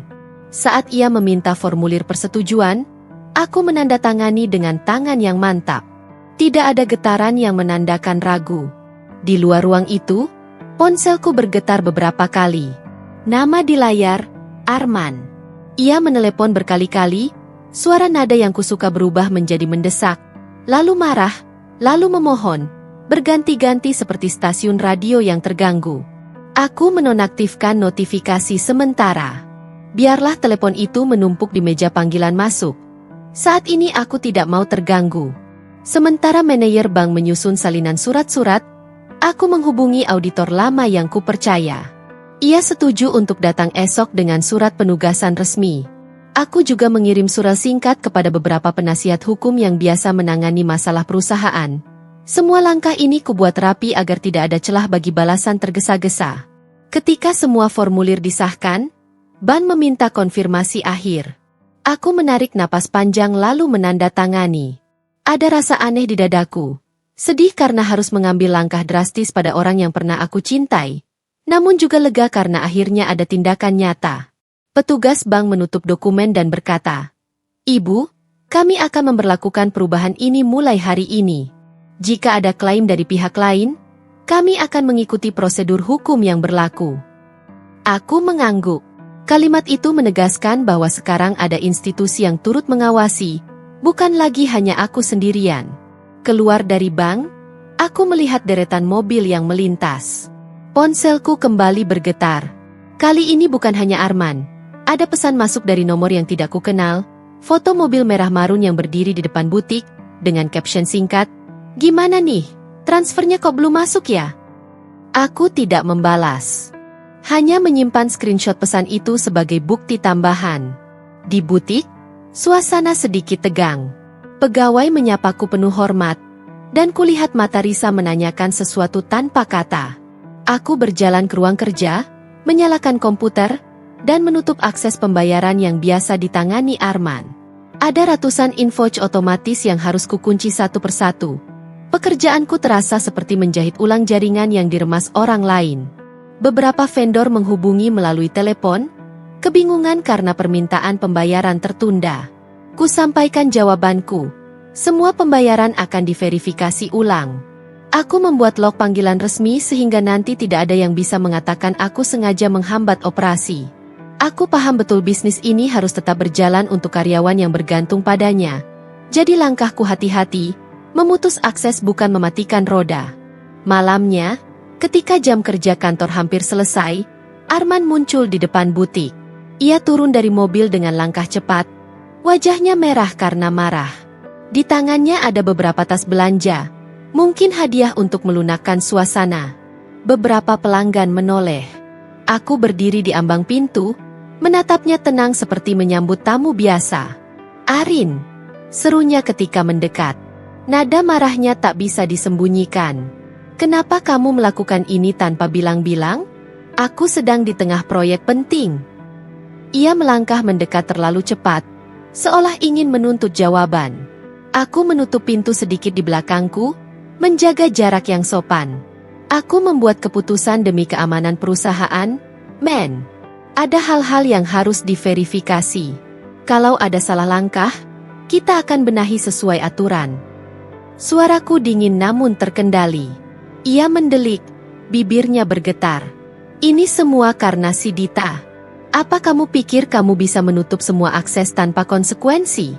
Saat ia meminta formulir persetujuan, aku menandatangani dengan tangan yang mantap. Tidak ada getaran yang menandakan ragu. Di luar ruang itu, ponselku bergetar beberapa kali. Nama di layar, Arman. Ia menelepon berkali-kali, suara nada yang kusuka berubah menjadi mendesak, lalu marah, lalu memohon, berganti-ganti seperti stasiun radio yang terganggu. Aku menonaktifkan notifikasi sementara. Biarlah telepon itu menumpuk di meja panggilan masuk. Saat ini aku tidak mau terganggu. Sementara manajer bank menyusun salinan surat-surat, aku menghubungi auditor lama yang kupercaya. Ia setuju untuk datang esok dengan surat penugasan resmi. Aku juga mengirim surat singkat kepada beberapa penasihat hukum yang biasa menangani masalah perusahaan. Semua langkah ini kubuat rapi agar tidak ada celah bagi balasan tergesa-gesa. Ketika semua formulir disahkan, Ban meminta konfirmasi akhir. Aku menarik napas panjang lalu menandatangani. Ada rasa aneh di dadaku. Sedih karena harus mengambil langkah drastis pada orang yang pernah aku cintai. Namun juga lega karena akhirnya ada tindakan nyata. Petugas bank menutup dokumen dan berkata, "Ibu, kami akan memberlakukan perubahan ini mulai hari ini. Jika ada klaim dari pihak lain, kami akan mengikuti prosedur hukum yang berlaku." Aku mengangguk. Kalimat itu menegaskan bahwa sekarang ada institusi yang turut mengawasi, bukan lagi hanya aku sendirian. Keluar dari bank, aku melihat deretan mobil yang melintas. Ponselku kembali bergetar. Kali ini bukan hanya Arman. Ada pesan masuk dari nomor yang tidak kukenal, foto mobil merah marun yang berdiri di depan butik, dengan caption singkat, "Gimana nih, transfernya kok belum masuk ya?" Aku tidak membalas. Hanya menyimpan screenshot pesan itu sebagai bukti tambahan. Di butik, suasana sedikit tegang. Pegawai menyapaku penuh hormat, dan kulihat mata Risa menanyakan sesuatu tanpa kata. Aku berjalan ke ruang kerja, menyalakan komputer, dan menutup akses pembayaran yang biasa ditangani Arman. Ada ratusan invoice otomatis yang harus kukunci satu persatu. Pekerjaanku terasa seperti menjahit ulang jaringan yang diremas orang lain. Beberapa vendor menghubungi melalui telepon, kebingungan karena permintaan pembayaran tertunda. Ku sampaikan jawabanku. Semua pembayaran akan diverifikasi ulang. Aku membuat log panggilan resmi sehingga nanti tidak ada yang bisa mengatakan aku sengaja menghambat operasi. Aku paham betul bisnis ini harus tetap berjalan untuk karyawan yang bergantung padanya. Jadi langkahku hati-hati, memutus akses bukan mematikan roda. Malamnya, ketika jam kerja kantor hampir selesai, Arman muncul di depan butik. Ia turun dari mobil dengan langkah cepat. Wajahnya merah karena marah. Di tangannya ada beberapa tas belanja, mungkin hadiah untuk melunakkan suasana. Beberapa pelanggan menoleh. Aku berdiri di ambang pintu, menatapnya tenang seperti menyambut tamu biasa. "Arin," serunya ketika mendekat. Nada marahnya tak bisa disembunyikan. "Kenapa kamu melakukan ini tanpa bilang-bilang? Aku sedang di tengah proyek penting." Ia melangkah mendekat terlalu cepat, seolah ingin menuntut jawaban. Aku menutup pintu sedikit di belakangku, menjaga jarak yang sopan. Aku membuat keputusan demi keamanan perusahaan, men. Ada hal-hal yang harus diverifikasi. Kalau ada salah langkah, kita akan benahi sesuai aturan. Suaraku dingin namun terkendali. Ia mendelik, bibirnya bergetar. Ini semua karena si Dita. Apa kamu pikir kamu bisa menutup semua akses tanpa konsekuensi?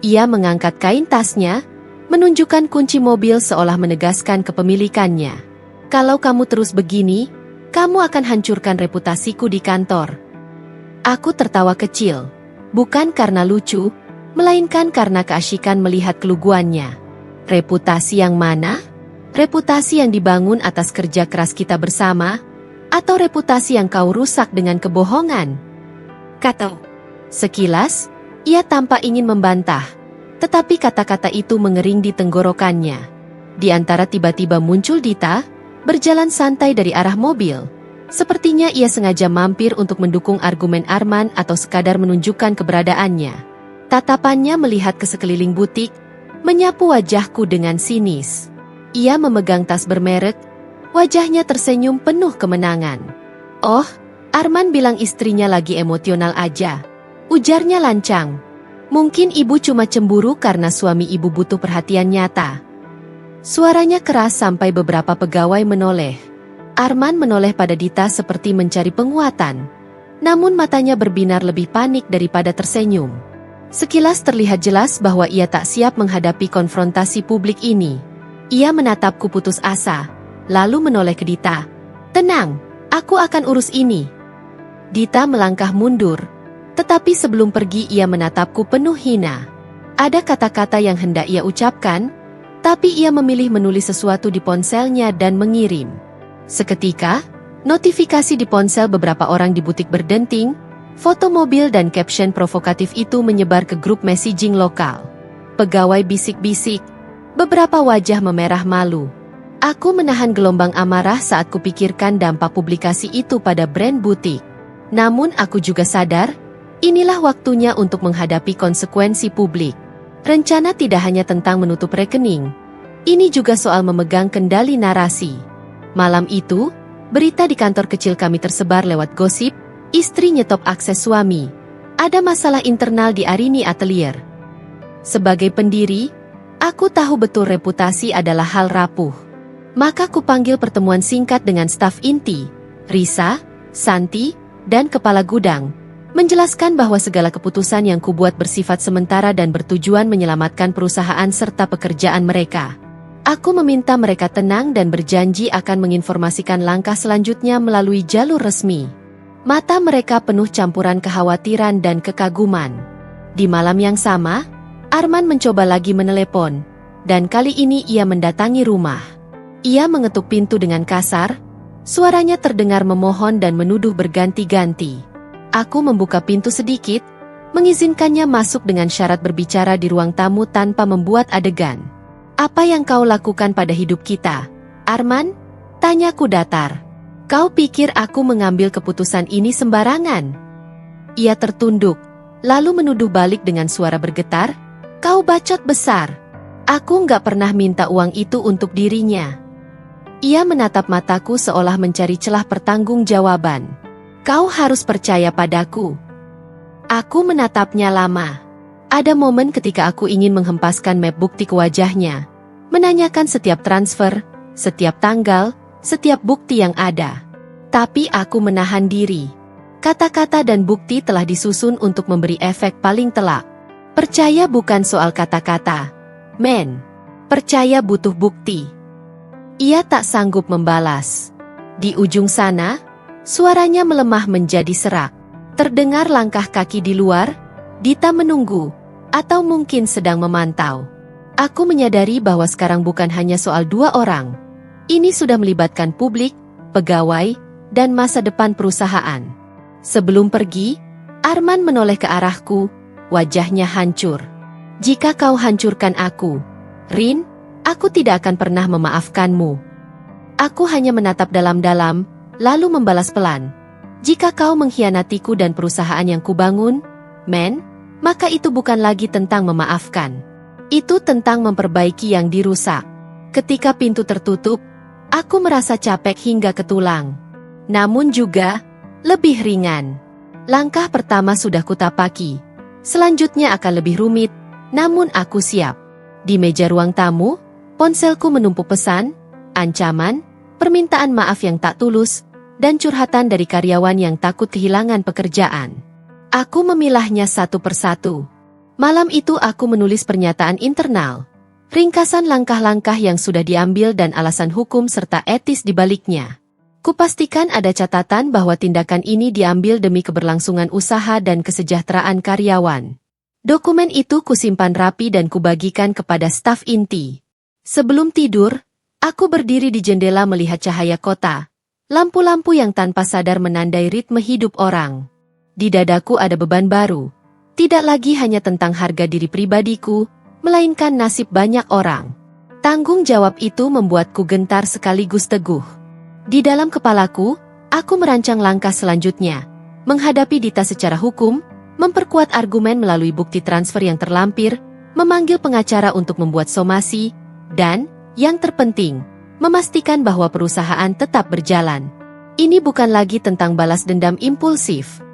Ia mengangkat kain tasnya, menunjukkan kunci mobil seolah menegaskan kepemilikannya. Kalau kamu terus begini, kamu akan hancurkan reputasiku di kantor. Aku tertawa kecil, bukan karena lucu, melainkan karena keasyikan melihat keluguannya. Reputasi yang mana? Reputasi yang dibangun atas kerja keras kita bersama, atau reputasi yang kau rusak dengan kebohongan? Kata. Sekilas, ia tampak ingin membantah, tetapi kata-kata itu mengering di tenggorokannya. Di antara tiba-tiba muncul Dita, berjalan santai dari arah mobil. Sepertinya ia sengaja mampir untuk mendukung argumen Arman atau sekadar menunjukkan keberadaannya. Tatapannya melihat ke sekeliling butik, menyapu wajahku dengan sinis. Ia memegang tas bermerek, wajahnya tersenyum penuh kemenangan. Oh, Arman bilang istrinya lagi emosional aja. Ujarnya lancang. Mungkin ibu cuma cemburu karena suami ibu butuh perhatian nyata. Suaranya keras sampai beberapa pegawai menoleh. Arman menoleh pada Dita seperti mencari penguatan. Namun matanya berbinar lebih panik daripada tersenyum. Sekilas terlihat jelas bahwa ia tak siap menghadapi konfrontasi publik ini. Ia menatapku putus asa, lalu menoleh ke Dita. Tenang, aku akan urus ini. Dita melangkah mundur, tetapi sebelum pergi ia menatapku penuh hina. Ada kata-kata yang hendak ia ucapkan, tapi ia memilih menulis sesuatu di ponselnya dan mengirim. Seketika, notifikasi di ponsel beberapa orang di butik berdenting, foto mobil dan caption provokatif itu menyebar ke grup messaging lokal. Pegawai bisik-bisik, beberapa wajah memerah malu. Aku menahan gelombang amarah saat kupikirkan dampak publikasi itu pada brand butik. Namun aku juga sadar, inilah waktunya untuk menghadapi konsekuensi publik. Rencana tidak hanya tentang menutup rekening. Ini juga soal memegang kendali narasi. Malam itu, berita di kantor kecil kami tersebar lewat gosip, istri nyetop akses suami. Ada masalah internal di Arini Atelier. Sebagai pendiri, aku tahu betul reputasi adalah hal rapuh. Maka kupanggil pertemuan singkat dengan staf inti, Risa, Santi, dan kepala gudang, menjelaskan bahwa segala keputusan yang kubuat bersifat sementara dan bertujuan menyelamatkan perusahaan serta pekerjaan mereka. Aku meminta mereka tenang dan berjanji akan menginformasikan langkah selanjutnya melalui jalur resmi. Mata mereka penuh campuran kekhawatiran dan kekaguman. Di malam yang sama, Arman mencoba lagi menelepon, dan kali ini ia mendatangi rumah. Ia mengetuk pintu dengan kasar, suaranya terdengar memohon dan menuduh berganti-ganti. Aku membuka pintu sedikit, mengizinkannya masuk dengan syarat berbicara di ruang tamu tanpa membuat adegan. Apa yang kau lakukan pada hidup kita, Arman? Tanyaku datar. Kau pikir aku mengambil keputusan ini sembarangan? Ia tertunduk, lalu menuduh balik dengan suara bergetar, kau bacot besar. Aku nggak pernah minta uang itu untuk dirinya. Ia menatap mataku seolah mencari celah pertanggungjawaban. Kau harus percaya padaku. Aku menatapnya lama. Ada momen ketika aku ingin menghempaskan map bukti ke wajahnya, menanyakan setiap transfer, setiap tanggal, setiap bukti yang ada. Tapi aku menahan diri. Kata-kata dan bukti telah disusun untuk memberi efek paling telak. Percaya bukan soal kata-kata, men. Percaya butuh bukti. Ia tak sanggup membalas. Di ujung sana, suaranya melemah menjadi serak. Terdengar langkah kaki di luar, Dita menunggu, atau mungkin sedang memantau. Aku menyadari bahwa sekarang bukan hanya soal dua orang. Ini sudah melibatkan publik, pegawai, dan masa depan perusahaan. Sebelum pergi, Arman menoleh ke arahku, wajahnya hancur. Jika kau hancurkan aku, Rin, aku tidak akan pernah memaafkanmu. Aku hanya menatap dalam-dalam, lalu membalas pelan. Jika kau mengkhianatiku dan perusahaan yang kubangun, men, maka itu bukan lagi tentang memaafkan. Itu tentang memperbaiki yang dirusak. Ketika pintu tertutup, aku merasa capek hingga ke tulang. Namun juga, lebih ringan. Langkah pertama sudah kutapaki. Selanjutnya akan lebih rumit, namun aku siap. Di meja ruang tamu, ponselku menumpuk pesan, ancaman, permintaan maaf yang tak tulus, dan curhatan dari karyawan yang takut kehilangan pekerjaan. Aku memilahnya satu persatu. Malam itu aku menulis pernyataan internal, ringkasan langkah-langkah yang sudah diambil dan alasan hukum serta etis di baliknya. Kupastikan ada catatan bahwa tindakan ini diambil demi keberlangsungan usaha dan kesejahteraan karyawan. Dokumen itu kusimpan rapi dan kubagikan kepada staf inti. Sebelum tidur, aku berdiri di jendela melihat cahaya kota, lampu-lampu yang tanpa sadar menandai ritme hidup orang. Di dadaku ada beban baru. Tidak lagi hanya tentang harga diri pribadiku, melainkan nasib banyak orang. Tanggung jawab itu membuatku gentar sekaligus teguh. Di dalam kepalaku, aku merancang langkah selanjutnya, menghadapi Dita secara hukum, memperkuat argumen melalui bukti transfer yang terlampir, memanggil pengacara untuk membuat somasi, dan, yang terpenting, memastikan bahwa perusahaan tetap berjalan. Ini bukan lagi tentang balas dendam impulsif.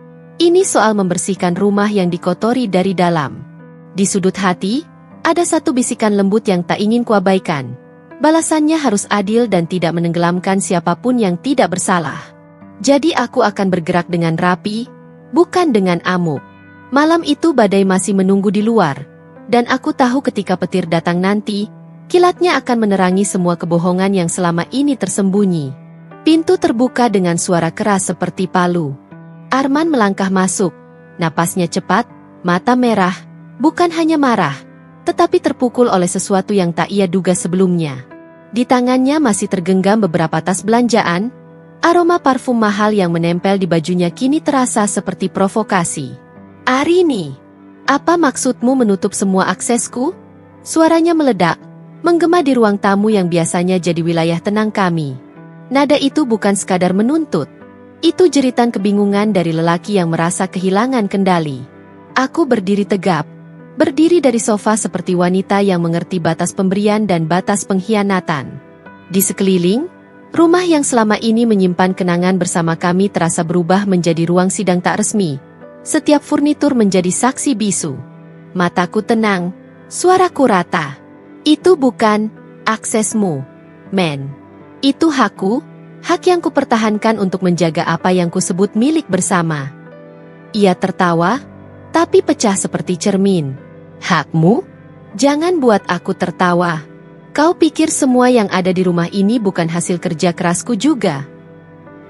Ini soal membersihkan rumah yang dikotori dari dalam. Di sudut hati, ada satu bisikan lembut yang tak ingin kuabaikan. Balasannya harus adil dan tidak menenggelamkan siapapun yang tidak bersalah. Jadi aku akan bergerak dengan rapi, bukan dengan amuk. Malam itu badai masih menunggu di luar, dan aku tahu ketika petir datang nanti, kilatnya akan menerangi semua kebohongan yang selama ini tersembunyi. Pintu terbuka dengan suara keras seperti palu. Arman melangkah masuk, napasnya cepat, mata merah, bukan hanya marah, tetapi terpukul oleh sesuatu yang tak ia duga sebelumnya. Di tangannya masih tergenggam beberapa tas belanjaan, aroma parfum mahal yang menempel di bajunya kini terasa seperti provokasi. "Arini, apa maksudmu menutup semua aksesku?" Suaranya meledak, menggema di ruang tamu yang biasanya jadi wilayah tenang kami. Nada itu bukan sekadar menuntut. Itu jeritan kebingungan dari lelaki yang merasa kehilangan kendali. Aku berdiri tegap, berdiri dari sofa seperti wanita yang mengerti batas pemberian dan batas pengkhianatan. Di sekeliling, rumah yang selama ini menyimpan kenangan bersama kami terasa berubah menjadi ruang sidang tak resmi. Setiap furnitur menjadi saksi bisu. Mataku tenang, suaraku rata. Itu bukan aksesmu, men. Itu hakku. Hak yang kupertahankan untuk menjaga apa yang kusebut milik bersama. Ia tertawa, tapi pecah seperti cermin. "Hakmu? Jangan buat aku tertawa. Kau pikir semua yang ada di rumah ini bukan hasil kerja kerasku juga?"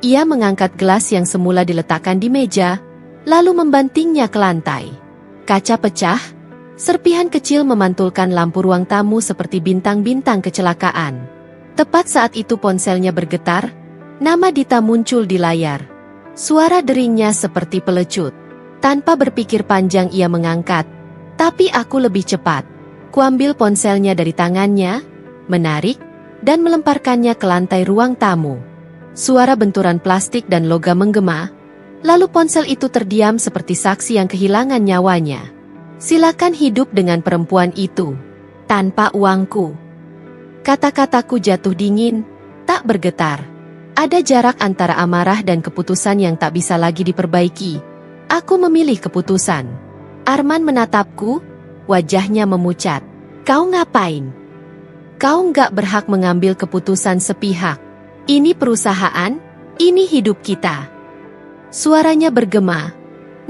Ia mengangkat gelas yang semula diletakkan di meja, lalu membantingnya ke lantai. Kaca pecah, serpihan kecil memantulkan lampu ruang tamu seperti bintang-bintang kecelakaan. Tepat saat itu ponselnya bergetar. Nama Dita muncul di layar. Suara deringnya seperti pelecut. Tanpa berpikir panjang ia mengangkat. Tapi aku lebih cepat. Kuambil ponselnya dari tangannya, menarik, dan melemparkannya ke lantai ruang tamu. Suara benturan plastik dan logam menggema. Lalu ponsel itu terdiam seperti saksi yang kehilangan nyawanya. "Silakan hidup dengan perempuan itu. Tanpa uangku." Kata-kataku jatuh dingin, tak bergetar. Ada jarak antara amarah dan keputusan yang tak bisa lagi diperbaiki. Aku memilih keputusan. Arman menatapku, wajahnya memucat. "Kau ngapain? Kau nggak berhak mengambil keputusan sepihak. Ini perusahaan, ini hidup kita." Suaranya bergema,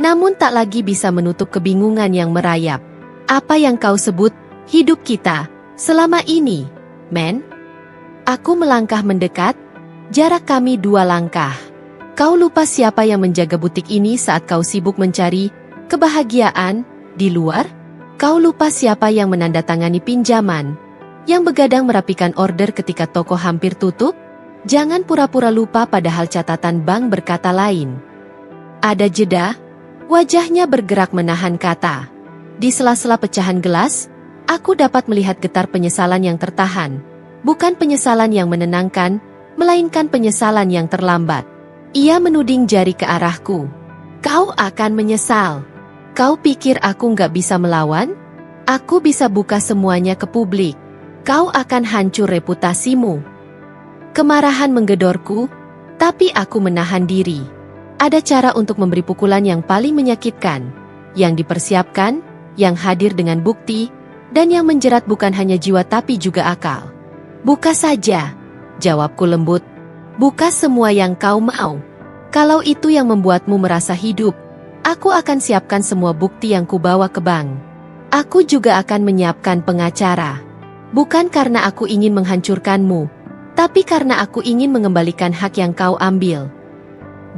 namun tak lagi bisa menutup kebingungan yang merayap. "Apa yang kau sebut, hidup kita, selama ini, men?" Aku melangkah mendekat. Jarak kami 2 langkah. "Kau lupa siapa yang menjaga butik ini saat kau sibuk mencari kebahagiaan di luar? Kau lupa siapa yang menandatangani pinjaman, yang begadang merapikan order ketika toko hampir tutup? Jangan pura-pura lupa padahal catatan bank berkata lain." Ada jeda, wajahnya bergerak menahan kata. Di sela-sela pecahan gelas, aku dapat melihat getar penyesalan yang tertahan. Bukan penyesalan yang menenangkan, melainkan penyesalan yang terlambat. Ia menuding jari ke arahku. "Kau akan menyesal. Kau pikir aku nggak bisa melawan? Aku bisa buka semuanya ke publik. Kau akan hancur reputasimu. Kemarahan menggedorku, tapi aku menahan diri. Ada cara untuk memberi pukulan yang paling menyakitkan, yang dipersiapkan, yang hadir dengan bukti, dan yang menjerat bukan hanya jiwa tapi juga akal. Buka saja, jawabku lembut. Buka semua yang kau mau. Kalau itu yang membuatmu merasa hidup, aku akan siapkan semua bukti yang kubawa ke bank. Aku juga akan menyiapkan pengacara. Bukan karena aku ingin menghancurkanmu, tapi karena aku ingin mengembalikan hak yang kau ambil.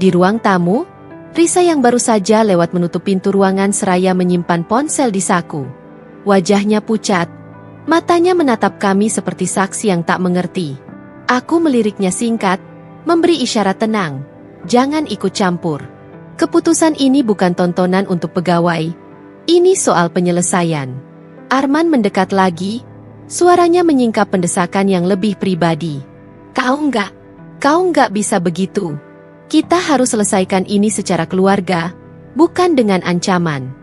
Di ruang tamu, Risa yang baru saja lewat menutup pintu ruangan seraya menyimpan ponsel di saku. Wajahnya pucat, matanya menatap kami seperti saksi yang tak mengerti. Aku meliriknya singkat, memberi isyarat tenang. Jangan ikut campur. Keputusan ini bukan tontonan untuk pegawai. Ini soal penyelesaian. Arman mendekat lagi, suaranya menyingkap pendesakan yang lebih pribadi. Kau enggak bisa begitu. Kita harus selesaikan ini secara keluarga, bukan dengan ancaman.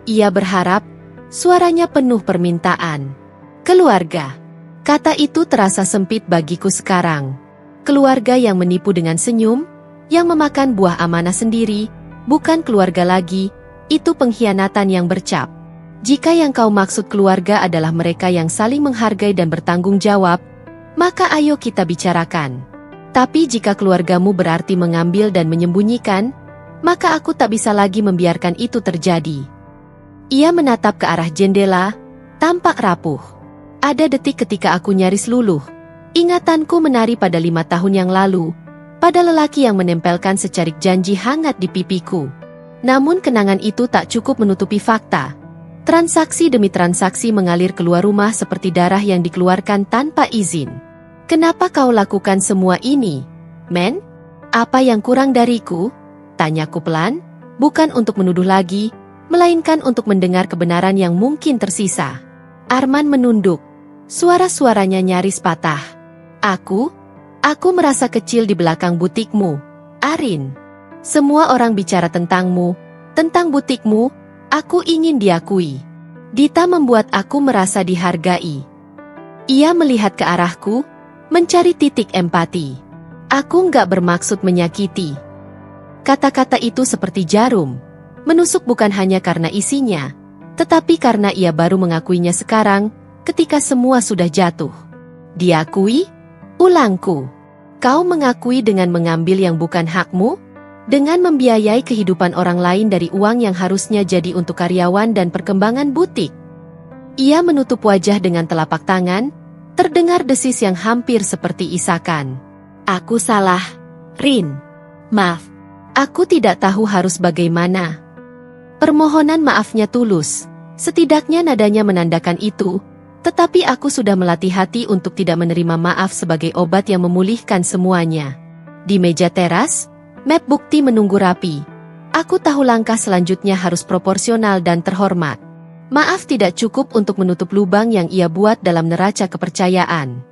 Ia berharap, suaranya penuh permintaan. Keluarga. Kata itu terasa sempit bagiku sekarang. Keluarga yang menipu dengan senyum, yang memakan buah amanah sendiri, bukan keluarga lagi, itu pengkhianatan yang bercap. Jika yang kau maksud keluarga adalah mereka yang saling menghargai dan bertanggung jawab, maka ayo kita bicarakan. Tapi jika keluargamu berarti mengambil dan menyembunyikan, maka aku tak bisa lagi membiarkan itu terjadi. Ia menatap ke arah jendela, tampak rapuh. Ada detik ketika aku nyaris luluh. Ingatanku menari pada 5 tahun yang lalu, pada lelaki yang menempelkan secarik janji hangat di pipiku. Namun kenangan itu tak cukup menutupi fakta. Transaksi demi transaksi mengalir keluar rumah seperti darah yang dikeluarkan tanpa izin. Kenapa kau lakukan semua ini, men? Apa yang kurang dariku? Tanyaku pelan, bukan untuk menuduh lagi, melainkan untuk mendengar kebenaran yang mungkin tersisa. Arman menunduk, suara-suaranya nyaris patah. Aku merasa kecil di belakang butikmu, Arin. Semua orang bicara tentangmu, tentang butikmu, aku ingin diakui. Dita membuat aku merasa dihargai. Ia melihat ke arahku, mencari titik empati. Aku nggak bermaksud menyakiti. Kata-kata itu seperti jarum, menusuk bukan hanya karena isinya, tetapi karena ia baru mengakuinya sekarang, ketika semua sudah jatuh. Diakui? Ulangku. Kau mengakui dengan mengambil yang bukan hakmu? Dengan membiayai kehidupan orang lain dari uang yang harusnya jadi untuk karyawan dan perkembangan butik. Ia menutup wajah dengan telapak tangan, terdengar desis yang hampir seperti isakan. Aku salah, Rin. Maaf, aku tidak tahu harus bagaimana. Permohonan maafnya tulus, setidaknya nadanya menandakan itu, tetapi aku sudah melatih hati untuk tidak menerima maaf sebagai obat yang memulihkan semuanya. Di meja teras, map bukti menunggu rapi. Aku tahu langkah selanjutnya harus proporsional dan terhormat. Maaf tidak cukup untuk menutup lubang yang ia buat dalam neraca kepercayaan.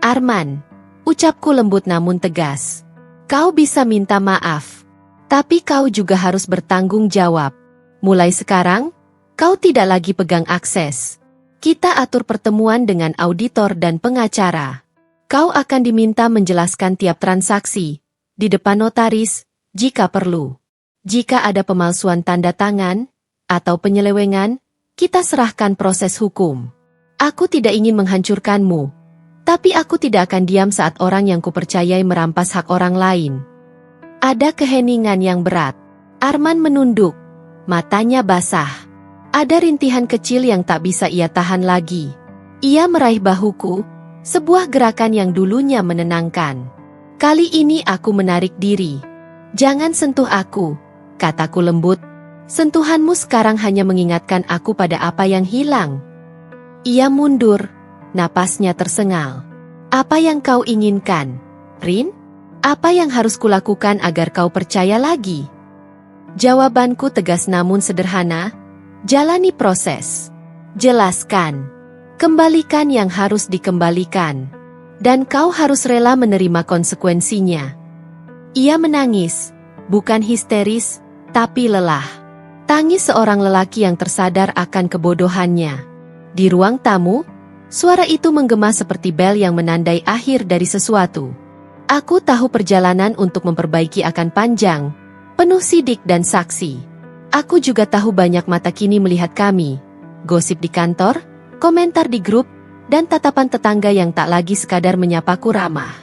Arman, ucapku lembut namun tegas. Kau bisa minta maaf, tapi kau juga harus bertanggung jawab. Mulai sekarang, kau tidak lagi pegang akses. Kita atur pertemuan dengan auditor dan pengacara. Kau akan diminta menjelaskan tiap transaksi di depan notaris, jika perlu. Jika ada pemalsuan tanda tangan, atau penyelewengan, kita serahkan proses hukum. Aku tidak ingin menghancurkanmu, tapi aku tidak akan diam saat orang yang kupercayai merampas hak orang lain. Ada keheningan yang berat. Arman menunduk, matanya basah. Ada rintihan kecil yang tak bisa ia tahan lagi. Ia meraih bahuku, sebuah gerakan yang dulunya menenangkan. Kali ini aku menarik diri. Jangan sentuh aku, kataku lembut. Sentuhanmu sekarang hanya mengingatkan aku pada apa yang hilang. Ia mundur, napasnya tersengal. Apa yang kau inginkan, Rin? Apa yang harus kulakukan agar kau percaya lagi? Jawabanku tegas namun sederhana. Jalani proses. Jelaskan. Kembalikan yang harus dikembalikan. Dan kau harus rela menerima konsekuensinya. Ia menangis, bukan histeris, tapi lelah. Tangis seorang lelaki yang tersadar akan kebodohannya. Di ruang tamu, suara itu menggema seperti bel yang menandai akhir dari sesuatu. Aku tahu perjalanan untuk memperbaiki akan panjang, penuh sidik dan saksi. Aku juga tahu banyak mata kini melihat kami. Gosip di kantor, komentar di grup, dan tatapan tetangga yang tak lagi sekadar menyapaku ramah.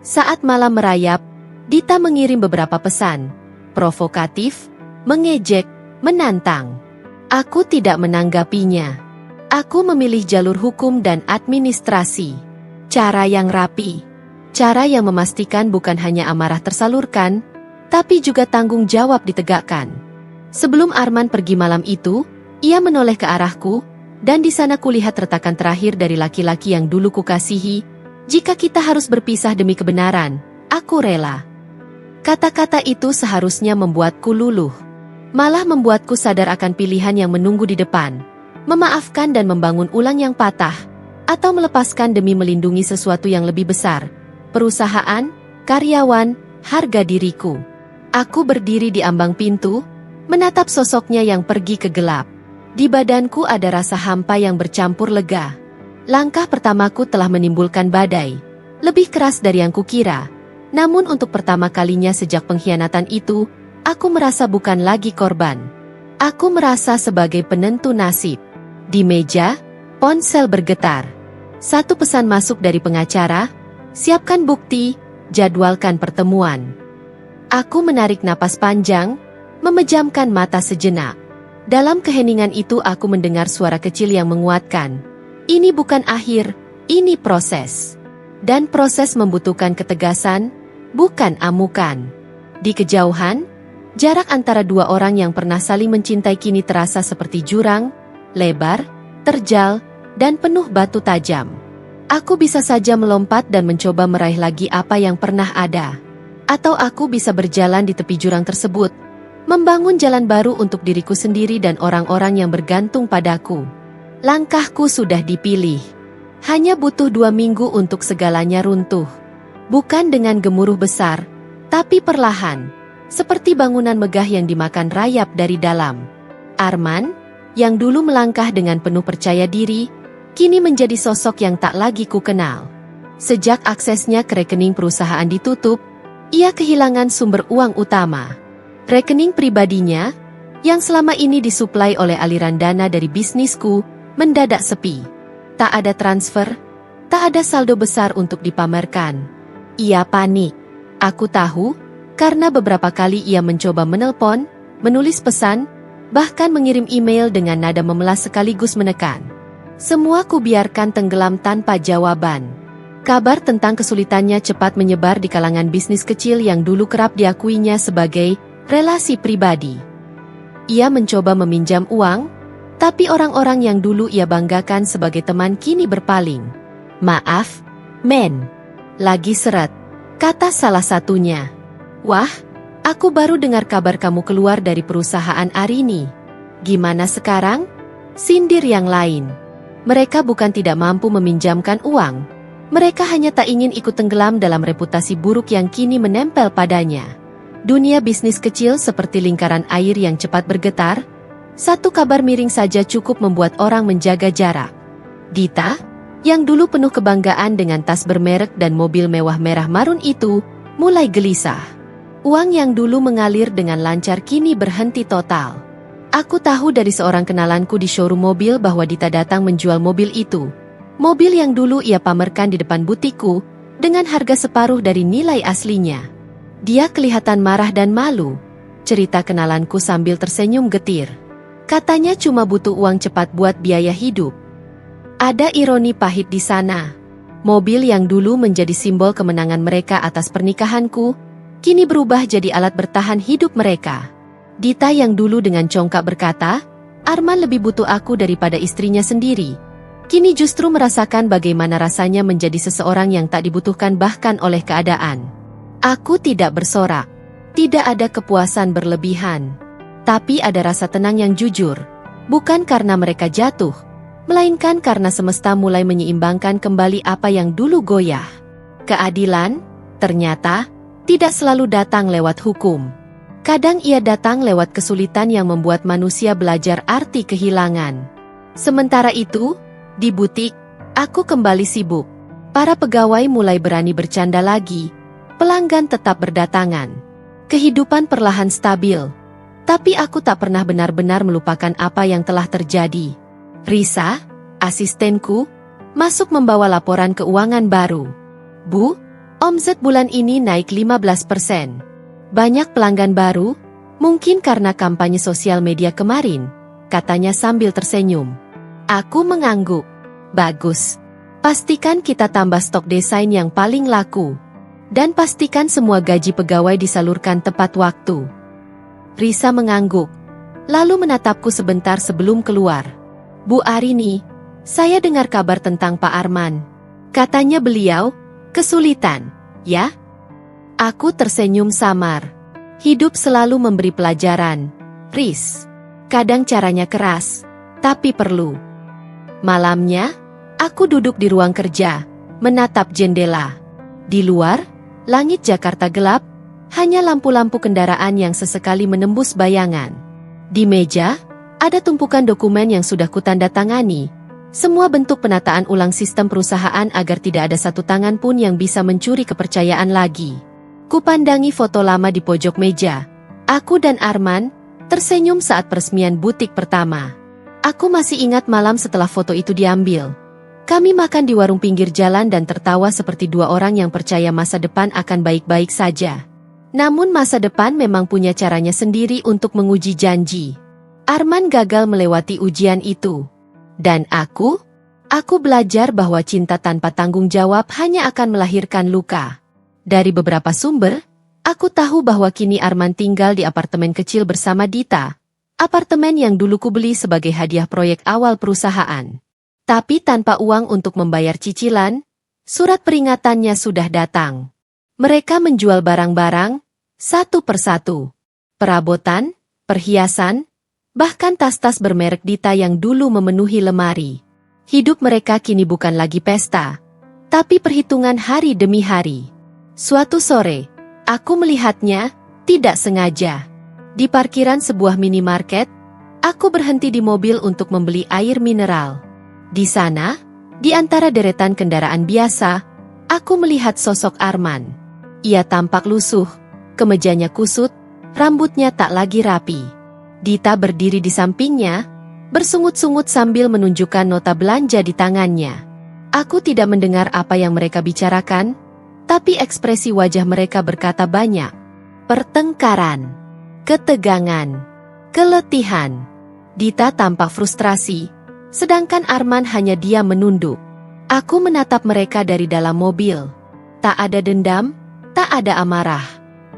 Saat malam merayap, Dita mengirim beberapa pesan. Provokatif, mengejek, menantang. Aku tidak menanggapinya. Aku memilih jalur hukum dan administrasi. Cara yang rapi. Cara yang memastikan bukan hanya amarah tersalurkan, tapi juga tanggung jawab ditegakkan. Sebelum Arman pergi malam itu, ia menoleh ke arahku, dan di sana kulihat retakan terakhir dari laki-laki yang dulu kukasihi. Jika kita harus berpisah demi kebenaran, aku rela. Kata-kata itu seharusnya membuatku luluh. Malah membuatku sadar akan pilihan yang menunggu di depan. Memaafkan dan membangun ulang yang patah, atau melepaskan demi melindungi sesuatu yang lebih besar. Perusahaan, karyawan, harga diriku. Aku berdiri di ambang pintu, menatap sosoknya yang pergi ke gelap. Di badanku ada rasa hampa yang bercampur lega. Langkah pertamaku telah menimbulkan badai. Lebih keras dari yang kukira. Namun untuk pertama kalinya sejak pengkhianatan itu, aku merasa bukan lagi korban. Aku merasa sebagai penentu nasib. Di meja, ponsel bergetar. Satu pesan masuk dari pengacara, siapkan bukti, jadwalkan pertemuan. Aku menarik napas panjang, memejamkan mata sejenak. Dalam keheningan itu aku mendengar suara kecil yang menguatkan. Ini bukan akhir, ini proses. Dan proses membutuhkan ketegasan, bukan amukan. Di kejauhan, jarak antara dua orang yang pernah saling mencintai kini terasa seperti jurang, lebar, terjal, dan penuh batu tajam. Aku bisa saja melompat dan mencoba meraih lagi apa yang pernah ada. Atau aku bisa berjalan di tepi jurang tersebut, membangun jalan baru untuk diriku sendiri dan orang-orang yang bergantung padaku. Langkahku sudah dipilih. Hanya butuh 2 minggu untuk segalanya runtuh. Bukan dengan gemuruh besar, tapi perlahan. Seperti bangunan megah yang dimakan rayap dari dalam. Arman, yang dulu melangkah dengan penuh percaya diri, kini menjadi sosok yang tak lagi kukenal. Sejak aksesnya ke rekening perusahaan ditutup, ia kehilangan sumber uang utama. Rekening pribadinya, yang selama ini disuplai oleh aliran dana dari bisnisku, mendadak sepi. Tak ada transfer, tak ada saldo besar untuk dipamerkan. Ia panik. Aku tahu, karena beberapa kali ia mencoba menelpon, menulis pesan, bahkan mengirim email dengan nada memelas sekaligus menekan. Semua kubiarkan tenggelam tanpa jawaban. Kabar tentang kesulitannya cepat menyebar di kalangan bisnis kecil yang dulu kerap diakuinya sebagai relasi pribadi. Ia mencoba meminjam uang, tapi orang-orang yang dulu ia banggakan sebagai teman kini berpaling. Maaf, men. Lagi seret, kata salah satunya. Wah, aku baru dengar kabar kamu keluar dari perusahaan Arini. Gimana sekarang? Sindir yang lain. Mereka bukan tidak mampu meminjamkan uang. Mereka hanya tak ingin ikut tenggelam dalam reputasi buruk yang kini menempel padanya. Dunia bisnis kecil seperti lingkaran air yang cepat bergetar, satu kabar miring saja cukup membuat orang menjaga jarak. Dita, yang dulu penuh kebanggaan dengan tas bermerek dan mobil mewah merah marun itu, mulai gelisah. Uang yang dulu mengalir dengan lancar kini berhenti total. Aku tahu dari seorang kenalanku di showroom mobil bahwa Dita datang menjual mobil itu. Mobil yang dulu ia pamerkan di depan butikku, dengan harga separuh dari nilai aslinya. Dia kelihatan marah dan malu, cerita kenalanku sambil tersenyum getir. Katanya cuma butuh uang cepat buat biaya hidup. Ada ironi pahit di sana. Mobil yang dulu menjadi simbol kemenangan mereka atas pernikahanku, kini berubah jadi alat bertahan hidup mereka. Dita yang dulu dengan congkak berkata, Arman lebih butuh aku daripada istrinya sendiri. Kini justru merasakan bagaimana rasanya menjadi seseorang yang tak dibutuhkan bahkan oleh keadaan. Aku tidak bersorak. Tidak ada kepuasan berlebihan. Tapi ada rasa tenang yang jujur. Bukan karena mereka jatuh, melainkan karena semesta mulai menyeimbangkan kembali apa yang dulu goyah. Keadilan, ternyata, tidak selalu datang lewat hukum. Kadang ia datang lewat kesulitan yang membuat manusia belajar arti kehilangan. Sementara itu, di butik, aku kembali sibuk. Para pegawai mulai berani bercanda lagi. Pelanggan tetap berdatangan. Kehidupan perlahan stabil. Tapi aku tak pernah benar-benar melupakan apa yang telah terjadi. Risa, asistenku, masuk membawa laporan keuangan baru. Bu, omset bulan ini naik 15%. Banyak pelanggan baru, mungkin karena kampanye sosial media kemarin, katanya sambil tersenyum. Aku mengangguk. Bagus. Pastikan kita tambah stok desain yang paling laku. Dan pastikan semua gaji pegawai disalurkan tepat waktu. Risa mengangguk, lalu menatapku sebentar sebelum keluar. Bu Arini, saya dengar kabar tentang Pak Arman. Katanya beliau kesulitan, ya? Aku tersenyum samar. Hidup selalu memberi pelajaran, Riz. Kadang caranya keras, tapi perlu. Malamnya, aku duduk di ruang kerja, menatap jendela. Di luar, langit Jakarta gelap, hanya lampu-lampu kendaraan yang sesekali menembus bayangan. Di meja, ada tumpukan dokumen yang sudah kutandatangani. Semua bentuk penataan ulang sistem perusahaan agar tidak ada satu tangan pun yang bisa mencuri kepercayaan lagi. Kupandangi foto lama di pojok meja. Aku dan Arman tersenyum saat peresmian butik pertama. Aku masih ingat malam setelah foto itu diambil. Kami makan di warung pinggir jalan dan tertawa seperti dua orang yang percaya masa depan akan baik-baik saja. Namun masa depan memang punya caranya sendiri untuk menguji janji. Arman gagal melewati ujian itu. Dan aku belajar bahwa cinta tanpa tanggung jawab hanya akan melahirkan luka. Dari beberapa sumber, aku tahu bahwa kini Arman tinggal di apartemen kecil bersama Dita. Apartemen yang dulu kubeli sebagai hadiah proyek awal perusahaan. Tapi tanpa uang untuk membayar cicilan, surat peringatannya sudah datang. Mereka menjual barang-barang, satu persatu. Perabotan, perhiasan, bahkan tas-tas bermerek Dita yang dulu memenuhi lemari. Hidup mereka kini bukan lagi pesta, tapi perhitungan hari demi hari. Suatu sore, aku melihatnya, tidak sengaja. Di parkiran sebuah minimarket, aku berhenti di mobil untuk membeli air mineral. Di sana, di antara deretan kendaraan biasa, aku melihat sosok Arman. Ia tampak lusuh, kemejanya kusut, rambutnya tak lagi rapi. Dita berdiri di sampingnya, bersungut-sungut sambil menunjukkan nota belanja di tangannya. Aku tidak mendengar apa yang mereka bicarakan, tapi ekspresi wajah mereka berkata banyak. Pertengkaran, ketegangan, keletihan. Dita tampak frustrasi, sedangkan Arman hanya diam menunduk. Aku menatap mereka dari dalam mobil. Tak ada dendam, tak ada amarah.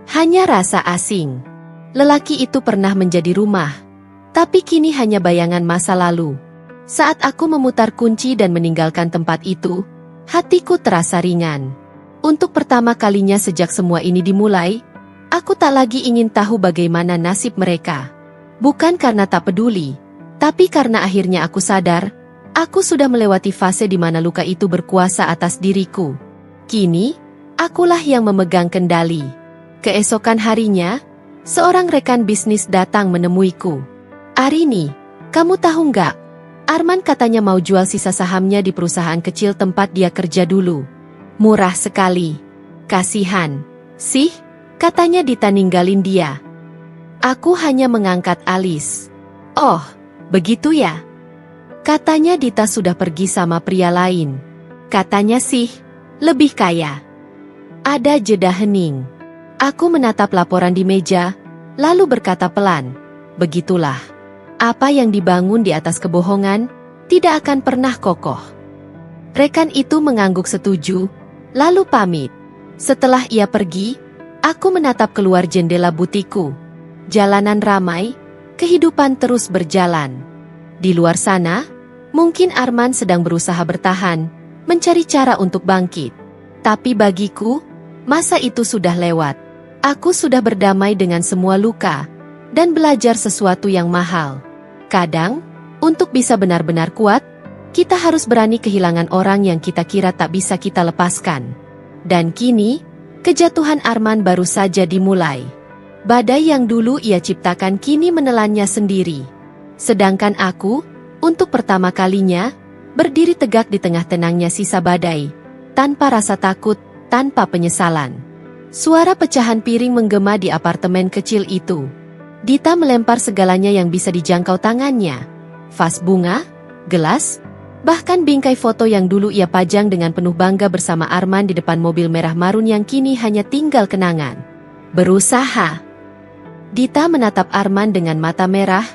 Hanya rasa asing. Lelaki itu pernah menjadi rumah, tapi kini hanya bayangan masa lalu. Saat aku memutar kunci dan meninggalkan tempat itu, hatiku terasa ringan. Untuk pertama kalinya sejak semua ini dimulai, aku tak lagi ingin tahu bagaimana nasib mereka. Bukan karena tak peduli, tapi karena akhirnya aku sadar, aku sudah melewati fase di mana luka itu berkuasa atas diriku. Kini, akulah yang memegang kendali. Keesokan harinya, seorang rekan bisnis datang menemuiku. Arini, kamu tahu nggak? Arman katanya mau jual sisa sahamnya di perusahaan kecil tempat dia kerja dulu. Murah sekali. Kasihan. Sih, katanya Dita ninggalin dia. Aku hanya mengangkat alis. Oh, begitu ya? Katanya Dita sudah pergi sama pria lain. Katanya sih, lebih kaya. Ada jeda hening. Aku menatap laporan di meja, lalu berkata pelan, begitulah. Apa yang dibangun di atas kebohongan, tidak akan pernah kokoh. Rekan itu mengangguk setuju, lalu pamit. Setelah ia pergi, aku menatap keluar jendela butikku. Jalanan ramai, kehidupan terus berjalan. Di luar sana, mungkin Arman sedang berusaha bertahan, mencari cara untuk bangkit. Tapi bagiku, masa itu sudah lewat. Aku sudah berdamai dengan semua luka, dan belajar sesuatu yang mahal. Kadang, untuk bisa benar-benar kuat, kita harus berani kehilangan orang yang kita kira tak bisa kita lepaskan. Dan kini, kejatuhan Arman baru saja dimulai. Badai yang dulu ia ciptakan kini menelannya sendiri. Sedangkan aku, untuk pertama kalinya, berdiri tegak di tengah tenangnya sisa badai, tanpa rasa takut, tanpa penyesalan. Suara pecahan piring menggema di apartemen kecil itu. Dita melempar segalanya yang bisa dijangkau tangannya. Vas bunga, gelas, bahkan bingkai foto yang dulu ia pajang dengan penuh bangga bersama Arman di depan mobil merah marun yang kini hanya tinggal kenangan. Berusaha. Dita menatap Arman dengan mata merah,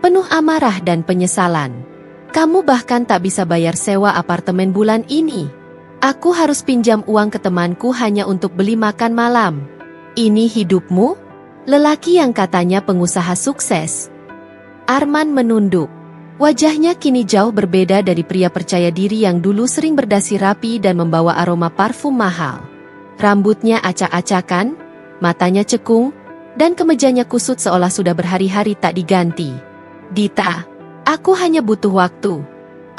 penuh amarah dan penyesalan. Kamu bahkan tak bisa bayar sewa apartemen bulan ini. Aku harus pinjam uang ke temanku hanya untuk beli makan malam. Ini hidupmu? Lelaki yang katanya pengusaha sukses. Arman menunduk. Wajahnya kini jauh berbeda dari pria percaya diri yang dulu sering berdasi rapi dan membawa aroma parfum mahal. Rambutnya acak-acakan, matanya cekung, dan kemejanya kusut seolah sudah berhari-hari tak diganti. Dita, aku hanya butuh waktu.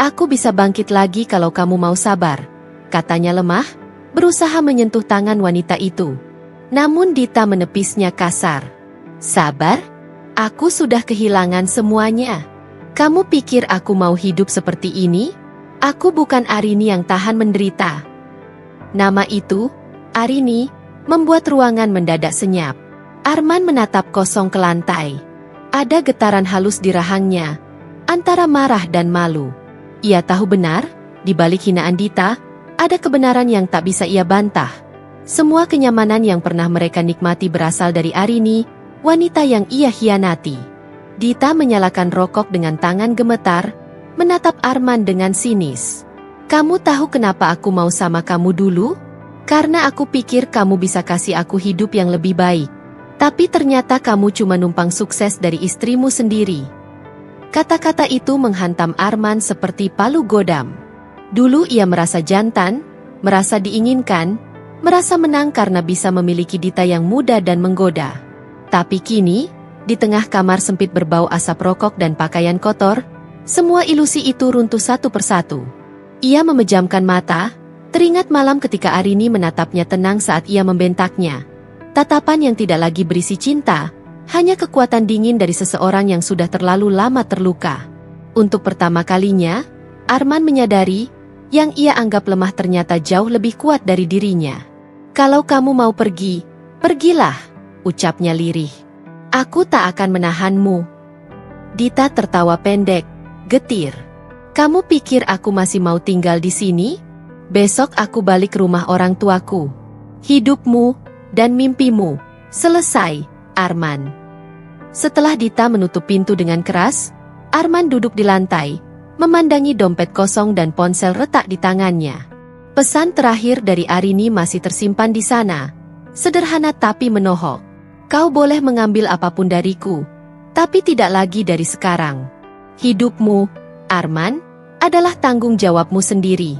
Aku bisa bangkit lagi kalau kamu mau sabar, katanya lemah, berusaha menyentuh tangan wanita itu. Namun Dita menepisnya kasar. Sabar? Aku sudah kehilangan semuanya. Kamu pikir aku mau hidup seperti ini? Aku bukan Arini yang tahan menderita. Nama itu, Arini, membuat ruangan mendadak senyap. Arman menatap kosong ke lantai. Ada getaran halus di rahangnya, antara marah dan malu. Ia tahu benar, di balik hinaan Dita, ada kebenaran yang tak bisa ia bantah. Semua kenyamanan yang pernah mereka nikmati berasal dari Arini, wanita yang ia hianati. Dita menyalakan rokok dengan tangan gemetar, menatap Arman dengan sinis. Kamu tahu kenapa aku mau sama kamu dulu? Karena aku pikir kamu bisa kasih aku hidup yang lebih baik. Tapi ternyata kamu cuma numpang sukses dari istrimu sendiri. Kata-kata itu menghantam Arman seperti palu godam. Dulu ia merasa jantan, merasa diinginkan, merasa menang karena bisa memiliki Dita yang muda dan menggoda. Tapi kini, di tengah kamar sempit berbau asap rokok dan pakaian kotor, semua ilusi itu runtuh satu persatu. Ia memejamkan mata, teringat malam ketika Arini menatapnya tenang saat ia membentaknya. Tatapan yang tidak lagi berisi cinta, hanya kekuatan dingin dari seseorang yang sudah terlalu lama terluka. Untuk pertama kalinya, Arman menyadari, yang ia anggap lemah ternyata jauh lebih kuat dari dirinya. Kalau kamu mau pergi, pergilah, ucapnya lirih. Aku tak akan menahanmu. Dita tertawa pendek, getir. Kamu pikir aku masih mau tinggal di sini? Besok aku balik ke rumah orang tuaku. Hidupmu dan mimpimu selesai, Arman. Setelah Dita menutup pintu dengan keras, Arman duduk di lantai, memandangi dompet kosong dan ponsel retak di tangannya. Pesan terakhir dari Arini masih tersimpan di sana. Sederhana tapi menohok. Kau boleh mengambil apapun dariku, tapi tidak lagi dari sekarang. Hidupmu, Arman, adalah tanggung jawabmu sendiri.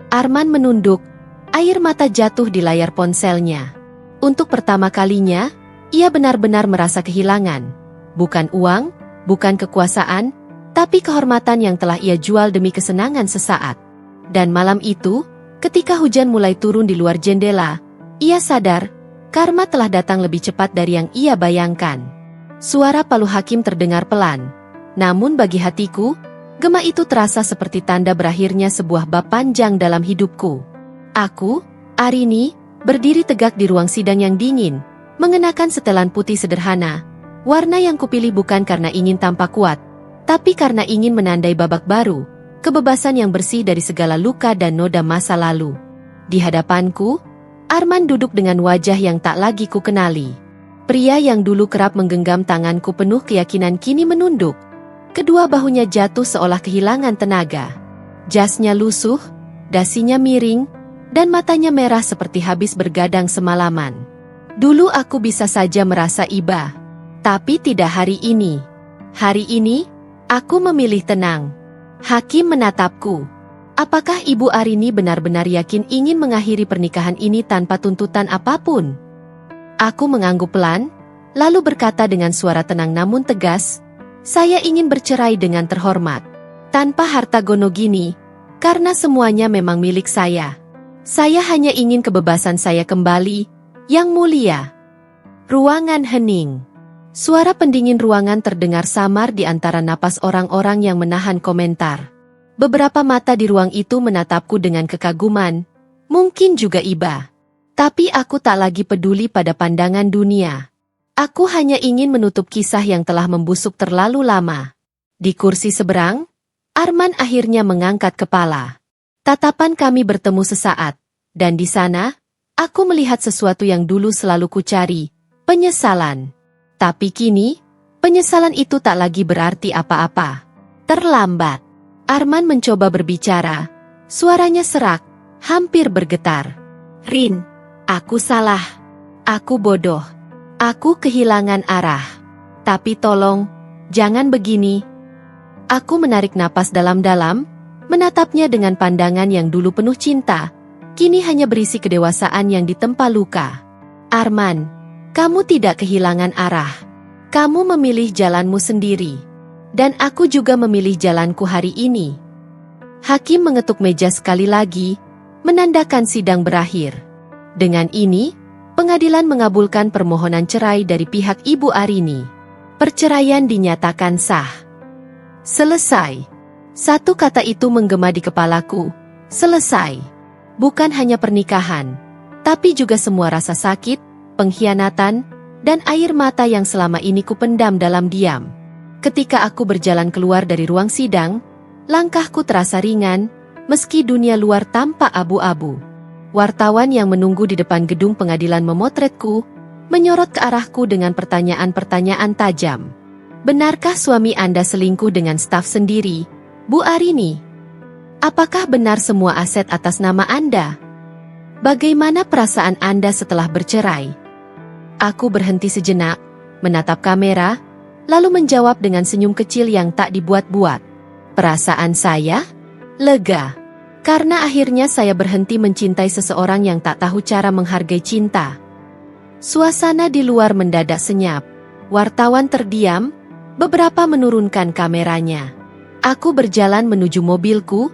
Arman menunduk, air mata jatuh di layar ponselnya. Untuk pertama kalinya, ia benar-benar merasa kehilangan. Bukan uang, bukan kekuasaan, tapi kehormatan yang telah ia jual demi kesenangan sesaat. Dan malam itu, ketika hujan mulai turun di luar jendela, ia sadar, karma telah datang lebih cepat dari yang ia bayangkan. Suara palu hakim terdengar pelan. Namun bagi hatiku, gema itu terasa seperti tanda berakhirnya sebuah bab panjang dalam hidupku. Aku, Arini, berdiri tegak di ruang sidang yang dingin, mengenakan setelan putih sederhana. Warna yang kupilih bukan karena ingin tampak kuat, tapi karena ingin menandai babak baru, kebebasan yang bersih dari segala luka dan noda masa lalu. Di hadapanku, Arman duduk dengan wajah yang tak lagi kukenali. Pria yang dulu kerap menggenggam tanganku penuh keyakinan kini menunduk. Kedua bahunya jatuh seolah kehilangan tenaga. Jasnya lusuh, dasinya miring, dan matanya merah seperti habis bergadang semalaman. Dulu aku bisa saja merasa iba, tapi tidak hari ini. Hari ini, aku memilih tenang. Hakim menatapku. Apakah Ibu Arini benar-benar yakin ingin mengakhiri pernikahan ini tanpa tuntutan apapun? Aku mengangguk pelan, lalu berkata dengan suara tenang namun tegas, saya ingin bercerai dengan terhormat. Tanpa harta gono gini, karena semuanya memang milik saya. Saya hanya ingin kebebasan saya kembali, Yang Mulia. Ruangan hening. Suara pendingin ruangan terdengar samar di antara napas orang-orang yang menahan komentar. Beberapa mata di ruang itu menatapku dengan kekaguman, mungkin juga iba. Tapi aku tak lagi peduli pada pandangan dunia. Aku hanya ingin menutup kisah yang telah membusuk terlalu lama. Di kursi seberang, Arman akhirnya mengangkat kepala. Tatapan kami bertemu sesaat, dan di sana, aku melihat sesuatu yang dulu selalu kucari, penyesalan. Tapi kini, penyesalan itu tak lagi berarti apa-apa. Terlambat. Arman mencoba berbicara. Suaranya serak, hampir bergetar. Rin, aku salah. Aku bodoh. Aku kehilangan arah. Tapi tolong, jangan begini. Aku menarik napas dalam-dalam, menatapnya dengan pandangan yang dulu penuh cinta, kini hanya berisi kedewasaan yang ditempa luka. Arman, kamu tidak kehilangan arah. Kamu memilih jalanmu sendiri. Dan aku juga memilih jalanku hari ini. Hakim mengetuk meja sekali lagi, menandakan sidang berakhir. Dengan ini, pengadilan mengabulkan permohonan cerai dari pihak Ibu Arini. Perceraian dinyatakan sah. Selesai. Satu kata itu menggema di kepalaku. Selesai. Bukan hanya pernikahan, tapi juga semua rasa sakit, pengkhianatan, dan air mata yang selama ini kupendam dalam diam. Ketika aku berjalan keluar dari ruang sidang, langkahku terasa ringan, meski dunia luar tampak abu-abu. Wartawan yang menunggu di depan gedung pengadilan memotretku, menyorot ke arahku dengan pertanyaan-pertanyaan tajam. Benarkah suami Anda selingkuh dengan staf sendiri, Bu Arini? Apakah benar semua aset atas nama Anda? Bagaimana perasaan Anda setelah bercerai? Aku berhenti sejenak, menatap kamera, lalu menjawab dengan senyum kecil yang tak dibuat-buat. Perasaan saya? Lega. Karena akhirnya saya berhenti mencintai seseorang yang tak tahu cara menghargai cinta. Suasana di luar mendadak senyap. Wartawan terdiam, beberapa menurunkan kameranya. Aku berjalan menuju mobilku,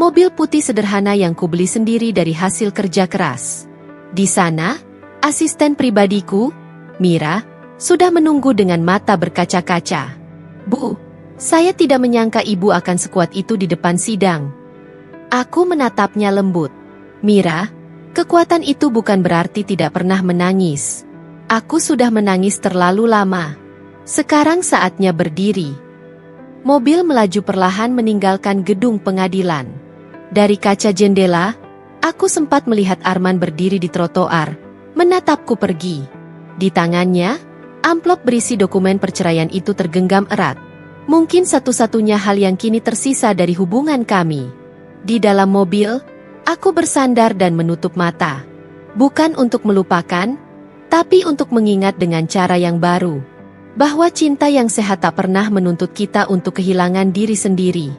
mobil putih sederhana yang kubeli sendiri dari hasil kerja keras. Di sana, asisten pribadiku, Mira, sudah menunggu dengan mata berkaca-kaca. Bu, saya tidak menyangka ibu akan sekuat itu di depan sidang. Aku menatapnya lembut. Mira, kekuatan itu bukan berarti tidak pernah menangis. Aku sudah menangis terlalu lama. Sekarang saatnya berdiri. Mobil melaju perlahan meninggalkan gedung pengadilan. Dari kaca jendela, aku sempat melihat Arman berdiri di trotoar, menatapku pergi. Di tangannya, amplop berisi dokumen perceraian itu tergenggam erat. Mungkin satu-satunya hal yang kini tersisa dari hubungan kami. Di dalam mobil, aku bersandar dan menutup mata. Bukan untuk melupakan, tapi untuk mengingat dengan cara yang baru. Bahwa cinta yang sehat tak pernah menuntut kita untuk kehilangan diri sendiri.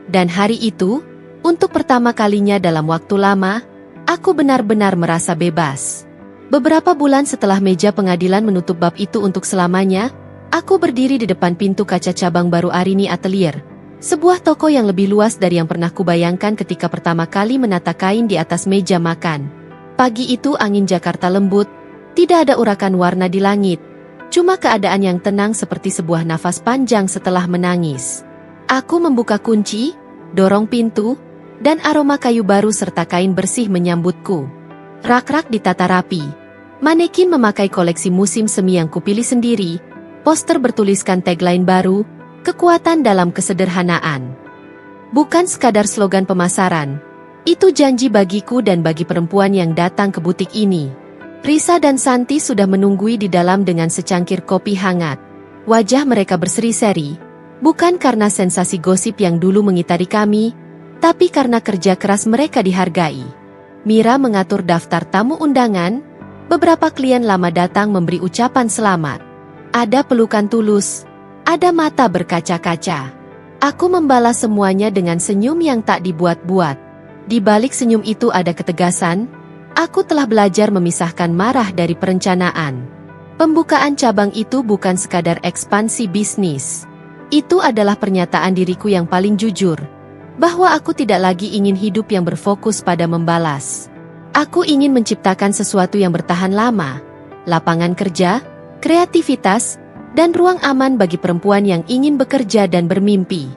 Dan hari itu, untuk pertama kalinya dalam waktu lama, aku benar-benar merasa bebas. Beberapa bulan setelah meja pengadilan menutup bab itu untuk selamanya, aku berdiri di depan pintu kaca cabang baru Arini Atelier. Sebuah toko yang lebih luas dari yang pernah kubayangkan ketika pertama kali menata kain di atas meja makan. Pagi itu angin Jakarta lembut, tidak ada urakan warna di langit. Cuma keadaan yang tenang seperti sebuah nafas panjang setelah menangis. Aku membuka kunci, dorong pintu, dan aroma kayu baru serta kain bersih menyambutku. Rak-rak ditata rapi. Manekin memakai koleksi musim semi yang kupilih sendiri. Poster bertuliskan tagline baru, kekuatan dalam kesederhanaan. Bukan sekadar slogan pemasaran. Itu janji bagiku dan bagi perempuan yang datang ke butik ini. Risa dan Santi sudah menunggui di dalam dengan secangkir kopi hangat. Wajah mereka berseri-seri, bukan karena sensasi gosip yang dulu mengitari kami, tapi karena kerja keras mereka dihargai. Mira mengatur daftar tamu undangan, beberapa klien lama datang memberi ucapan selamat. Ada pelukan tulus, ada mata berkaca-kaca. Aku membalas semuanya dengan senyum yang tak dibuat-buat. Di balik senyum itu ada ketegasan. Aku telah belajar memisahkan marah dari perencanaan. Pembukaan cabang itu bukan sekadar ekspansi bisnis. Itu adalah pernyataan diriku yang paling jujur, bahwa aku tidak lagi ingin hidup yang berfokus pada membalas. Aku ingin menciptakan sesuatu yang bertahan lama, lapangan kerja, kreativitas, dan ruang aman bagi perempuan yang ingin bekerja dan bermimpi.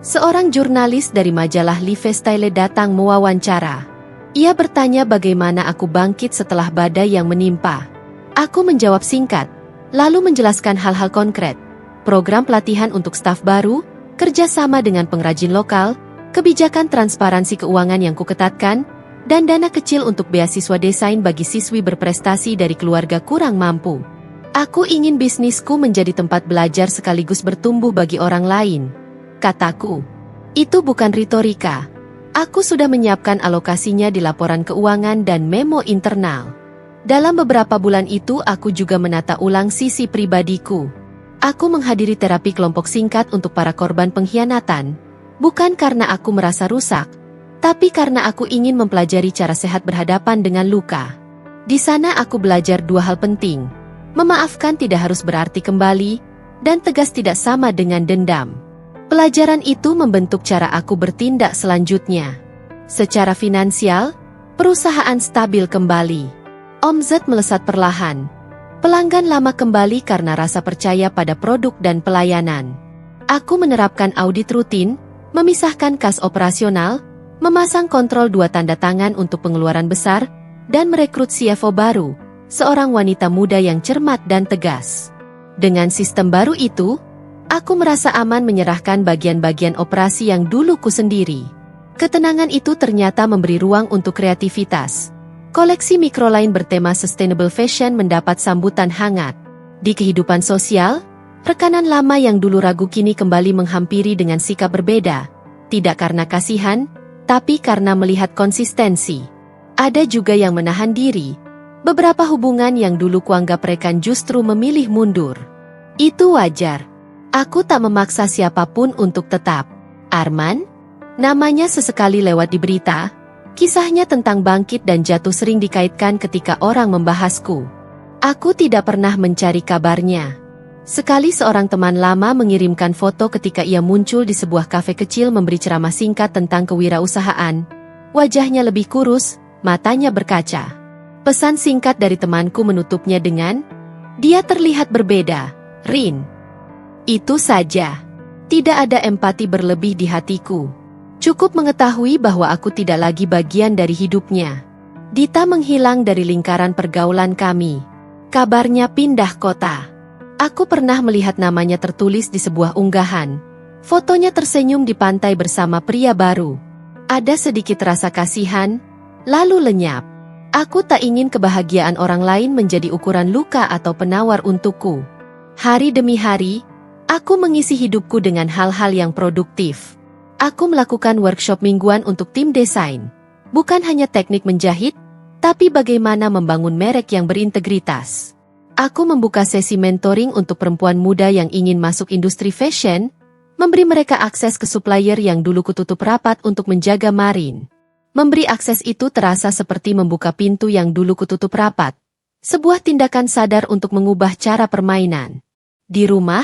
Seorang jurnalis dari majalah Lifestyle datang mewawancara. Ia bertanya bagaimana aku bangkit setelah badai yang menimpa. Aku menjawab singkat, lalu menjelaskan hal-hal konkret. Program pelatihan untuk staf baru, kerjasama dengan pengrajin lokal, kebijakan transparansi keuangan yang kuketatkan, dan dana kecil untuk beasiswa desain bagi siswi berprestasi dari keluarga kurang mampu. Aku ingin bisnisku menjadi tempat belajar sekaligus bertumbuh bagi orang lain, kataku. Itu bukan retorika. Aku sudah menyiapkan alokasinya di laporan keuangan dan memo internal. Dalam beberapa bulan itu aku juga menata ulang sisi pribadiku. Aku menghadiri terapi kelompok singkat untuk para korban pengkhianatan, bukan karena aku merasa rusak, tapi karena aku ingin mempelajari cara sehat berhadapan dengan luka. Di sana aku belajar dua hal penting. Memaafkan tidak harus berarti kembali, dan tegas tidak sama dengan dendam. Pelajaran itu membentuk cara aku bertindak selanjutnya. Secara finansial, perusahaan stabil kembali. Omzet melesat perlahan. Pelanggan lama kembali karena rasa percaya pada produk dan pelayanan. Aku menerapkan audit rutin, memisahkan kas operasional, memasang kontrol 2 tanda tangan untuk pengeluaran besar, dan merekrut CFO baru, seorang wanita muda yang cermat dan tegas. Dengan sistem baru itu, aku merasa aman menyerahkan bagian-bagian operasi yang dulu ku sendiri. Ketenangan itu ternyata memberi ruang untuk kreativitas. Koleksi mikrolain bertema sustainable fashion mendapat sambutan hangat. Di kehidupan sosial, rekanan lama yang dulu ragu kini kembali menghampiri dengan sikap berbeda. Tidak karena kasihan, tapi karena melihat konsistensi. Ada juga yang menahan diri. Beberapa hubungan yang dulu kuanggap rekan justru memilih mundur. Itu wajar. Aku tak memaksa siapapun untuk tetap. Arman? Namanya sesekali lewat di berita. Kisahnya tentang bangkit dan jatuh sering dikaitkan ketika orang membahasku. Aku tidak pernah mencari kabarnya. Sekali seorang teman lama mengirimkan foto ketika ia muncul di sebuah kafe kecil memberi ceramah singkat tentang kewirausahaan. Wajahnya lebih kurus, matanya berkaca. Pesan singkat dari temanku menutupnya dengan, "Dia terlihat berbeda, Rin." Itu saja. Tidak ada empati berlebih di hatiku. Cukup mengetahui bahwa aku tidak lagi bagian dari hidupnya. Dita menghilang dari lingkaran pergaulan kami. Kabarnya pindah kota. Aku pernah melihat namanya tertulis di sebuah unggahan. Fotonya tersenyum di pantai bersama pria baru. Ada sedikit rasa kasihan, lalu lenyap. Aku tak ingin kebahagiaan orang lain menjadi ukuran luka atau penawar untukku. Hari demi hari, aku mengisi hidupku dengan hal-hal yang produktif. Aku melakukan workshop mingguan untuk tim desain. Bukan hanya teknik menjahit, tapi bagaimana membangun merek yang berintegritas. Aku membuka sesi mentoring untuk perempuan muda yang ingin masuk industri fashion, memberi mereka akses ke supplier yang dulu kututup rapat untuk menjaga Marin. Memberi akses itu terasa seperti membuka pintu yang dulu kututup rapat. Sebuah tindakan sadar untuk mengubah cara permainan. Di rumah,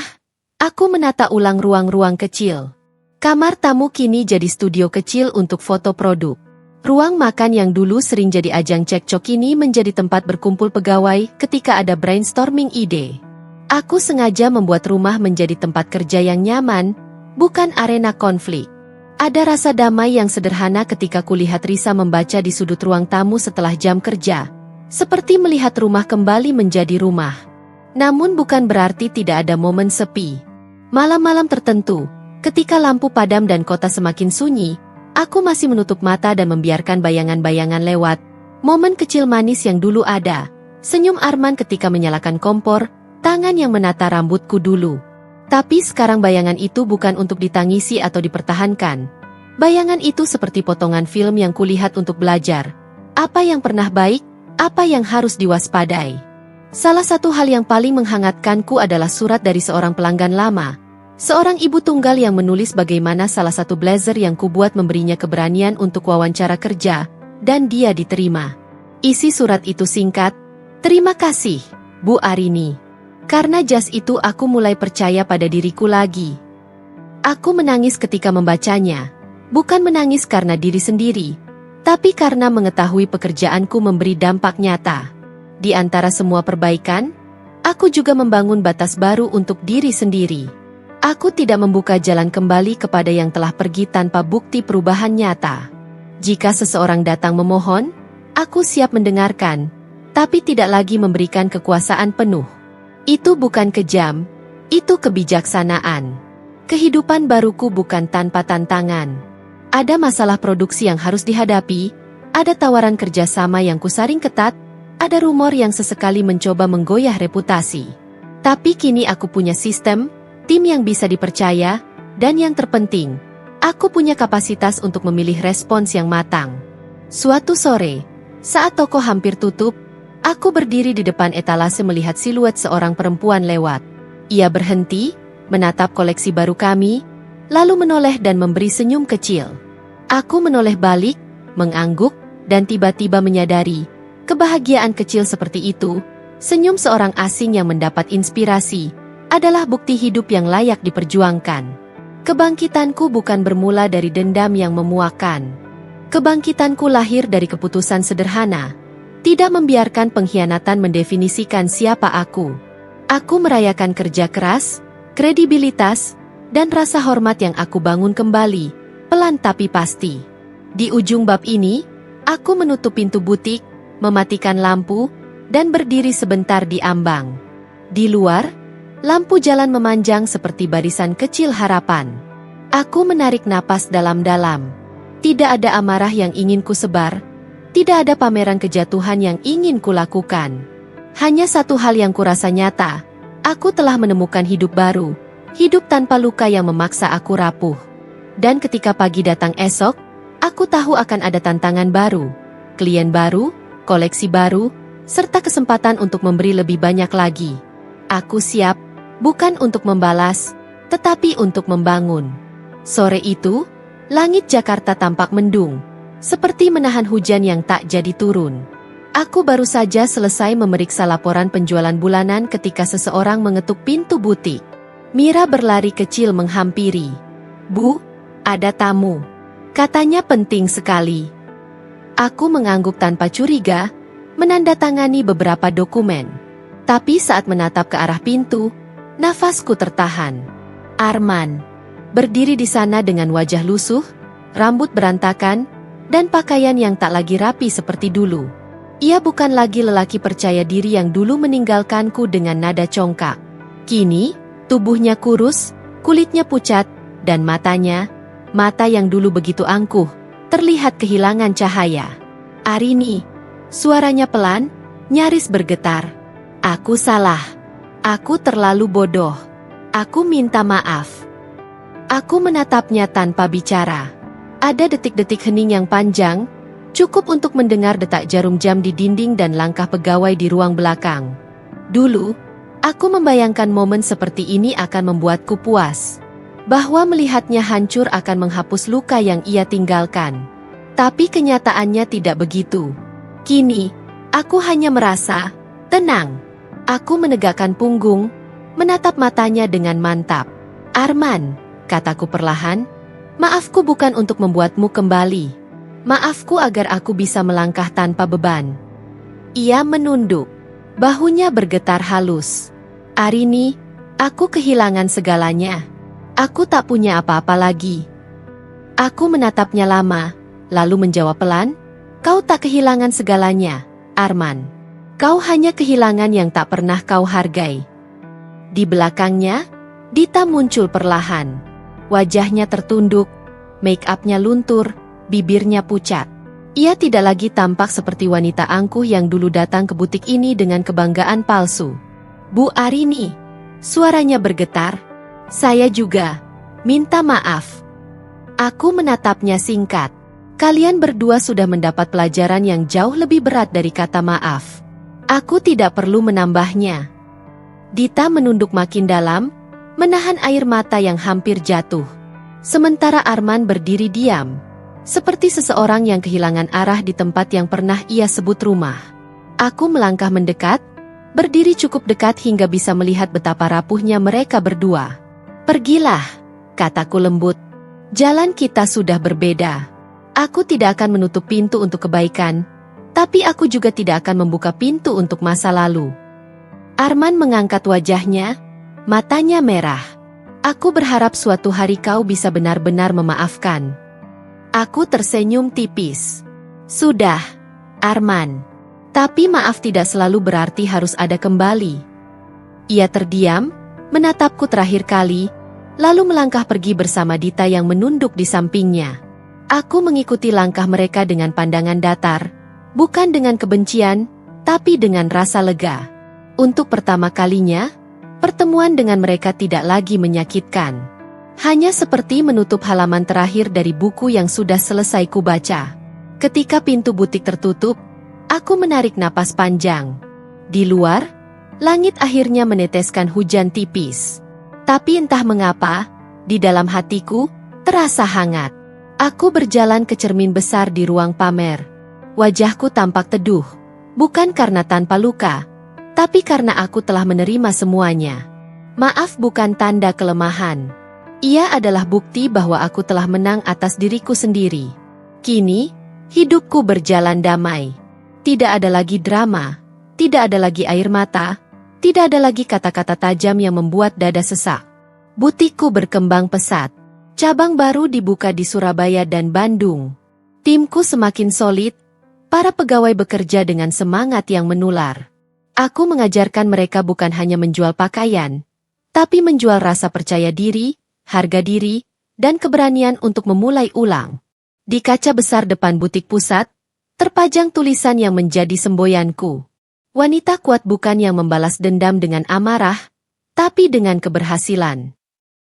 aku menata ulang ruang-ruang kecil. Kamar tamu kini jadi studio kecil untuk foto produk. Ruang makan yang dulu sering jadi ajang cekcok kini menjadi tempat berkumpul pegawai ketika ada brainstorming ide. Aku sengaja membuat rumah menjadi tempat kerja yang nyaman, bukan arena konflik. Ada rasa damai yang sederhana ketika kulihat Risa membaca di sudut ruang tamu setelah jam kerja, seperti melihat rumah kembali menjadi rumah. Namun bukan berarti tidak ada momen sepi. Malam-malam tertentu, ketika lampu padam dan kota semakin sunyi, aku masih menutup mata dan membiarkan bayangan-bayangan lewat. Momen kecil manis yang dulu ada, senyum Arman ketika menyalakan kompor, tangan yang menata rambutku dulu. Tapi sekarang bayangan itu bukan untuk ditangisi atau dipertahankan. Bayangan itu seperti potongan film yang kulihat untuk belajar. Apa yang pernah baik, apa yang harus diwaspadai. Salah satu hal yang paling menghangatkanku adalah surat dari seorang pelanggan lama. Seorang ibu tunggal yang menulis bagaimana salah satu blazer yang kubuat memberinya keberanian untuk wawancara kerja, dan dia diterima. Isi surat itu singkat, "Terima kasih, Bu Arini. Karena jas itu aku mulai percaya pada diriku lagi." Aku menangis ketika membacanya, bukan menangis karena diri sendiri, tapi karena mengetahui pekerjaanku memberi dampak nyata. Di antara semua perbaikan, Aku juga membangun batas baru untuk diri sendiri. Aku tidak membuka jalan kembali kepada yang telah pergi tanpa bukti perubahan nyata. Jika seseorang datang memohon, aku siap mendengarkan, tapi tidak lagi memberikan kekuasaan penuh. Itu bukan kejam, itu kebijaksanaan. Kehidupan baruku bukan tanpa tantangan. Ada masalah produksi yang harus dihadapi, ada tawaran kerjasama yang kusaring ketat, ada rumor yang sesekali mencoba menggoyah reputasi. Tapi kini aku punya sistem, tim yang bisa dipercaya, dan yang terpenting, aku punya kapasitas untuk memilih respons yang matang. Suatu sore, saat toko hampir tutup, aku berdiri di depan etalase melihat siluet seorang perempuan lewat. Ia berhenti, menatap koleksi baru kami, lalu menoleh dan memberi senyum kecil. Aku menoleh balik, mengangguk, dan tiba-tiba menyadari, kebahagiaan kecil seperti itu, senyum seorang asing yang mendapat inspirasi, adalah bukti hidup yang layak diperjuangkan. Kebangkitanku bukan bermula dari dendam yang memuakan. Kebangkitanku lahir dari keputusan sederhana, tidak membiarkan pengkhianatan mendefinisikan siapa aku. Aku merayakan kerja keras, kredibilitas, dan rasa hormat yang aku bangun kembali, pelan tapi pasti. Di ujung bab ini, aku menutup pintu butik, mematikan lampu, dan berdiri sebentar di ambang. Di luar, lampu jalan memanjang seperti barisan kecil harapan. Aku menarik napas dalam-dalam. Tidak ada amarah yang ingin ku sebar, tidak ada pameran kejatuhan yang ingin ku lakukan. Hanya satu hal yang kurasa nyata, aku telah menemukan hidup baru, hidup tanpa luka yang memaksa aku rapuh. Dan ketika pagi datang esok, aku tahu akan ada tantangan baru, klien baru, koleksi baru, serta kesempatan untuk memberi lebih banyak lagi. Aku siap, bukan untuk membalas, tetapi untuk membangun. Sore itu, langit Jakarta tampak mendung, seperti menahan hujan yang tak jadi turun. Aku baru saja selesai memeriksa laporan penjualan bulanan ketika seseorang mengetuk pintu butik. Mira berlari kecil menghampiri. "Bu, ada tamu," katanya penting sekali. Aku mengangguk tanpa curiga, menandatangani beberapa dokumen. Tapi saat menatap ke arah pintu, nafasku tertahan. Arman berdiri di sana dengan wajah lusuh, rambut berantakan, dan pakaian yang tak lagi rapi seperti dulu. Ia bukan lagi lelaki percaya diri yang dulu meninggalkanku dengan nada congkak. Kini, tubuhnya kurus, kulitnya pucat, dan matanya, mata yang dulu begitu angkuh, terlihat kehilangan cahaya. "Arini," suaranya pelan, nyaris bergetar. "Aku salah. Aku terlalu bodoh. Aku minta maaf." Aku menatapnya tanpa bicara. Ada detik-detik hening yang panjang, cukup untuk mendengar detak jarum jam di dinding dan langkah pegawai di ruang belakang. Dulu, aku membayangkan momen seperti ini akan membuatku puas. Bahwa melihatnya hancur akan menghapus luka yang ia tinggalkan. Tapi kenyataannya tidak begitu. Kini, aku hanya merasa tenang. Aku menegakkan punggung, menatap matanya dengan mantap. "Arman," kataku perlahan, "maafku bukan untuk membuatmu kembali. Maafku agar aku bisa melangkah tanpa beban." Ia menunduk. Bahunya bergetar halus. "Arini, aku kehilangan segalanya. Aku tak punya apa-apa lagi." Aku menatapnya lama, lalu menjawab pelan, "Kau tak kehilangan segalanya, Arman. Kau hanya kehilangan yang tak pernah kau hargai." Di belakangnya, Dita muncul perlahan. Wajahnya tertunduk, make-up-nya luntur, bibirnya pucat. Ia tidak lagi tampak seperti wanita angkuh yang dulu datang ke butik ini dengan kebanggaan palsu. "Bu Arini," suaranya bergetar, "saya juga minta maaf." Aku menatapnya singkat. Kalian berdua sudah mendapat pelajaran yang jauh lebih berat dari kata maaf. Aku tidak perlu menambahnya. Dita menunduk makin dalam, menahan air mata yang hampir jatuh. Sementara Arman berdiri diam, seperti seseorang yang kehilangan arah di tempat yang pernah ia sebut rumah. Aku melangkah mendekat, berdiri cukup dekat hingga bisa melihat betapa rapuhnya mereka berdua. "Pergilah," kataku lembut. "Jalan kita sudah berbeda. Aku tidak akan menutup pintu untuk kebaikan, tapi aku juga tidak akan membuka pintu untuk masa lalu." Arman mengangkat wajahnya, matanya merah. Aku berharap suatu hari kau bisa benar-benar memaafkan. Aku tersenyum tipis. Sudah, Arman. Tapi maaf tidak selalu berarti harus ada kembali. Ia terdiam, menatapku terakhir kali, lalu melangkah pergi bersama Dita yang menunduk di sampingnya. Aku mengikuti langkah mereka dengan pandangan datar, bukan dengan kebencian, tapi dengan rasa lega. Untuk pertama kalinya, pertemuan dengan mereka tidak lagi menyakitkan. Hanya seperti menutup halaman terakhir dari buku yang sudah selesai kubaca. Ketika pintu butik tertutup, aku menarik napas panjang. Di luar, langit akhirnya meneteskan hujan tipis. Tapi entah mengapa, di dalam hatiku, terasa hangat. Aku berjalan ke cermin besar di ruang pamer. Wajahku tampak teduh, bukan karena tanpa luka, tapi karena aku telah menerima semuanya. Maaf bukan tanda kelemahan. Ia adalah bukti bahwa aku telah menang atas diriku sendiri. Kini, hidupku berjalan damai. Tidak ada lagi drama, tidak ada lagi air mata, tidak ada lagi kata-kata tajam yang membuat dada sesak. Butikku berkembang pesat. Cabang baru dibuka di Surabaya dan Bandung. Timku semakin solid, para pegawai bekerja dengan semangat yang menular. Aku mengajarkan mereka bukan hanya menjual pakaian, tapi menjual rasa percaya diri, harga diri, dan keberanian untuk memulai ulang. Di kaca besar depan butik pusat, terpajang tulisan yang menjadi semboyanku. Wanita kuat bukan yang membalas dendam dengan amarah, tapi dengan keberhasilan.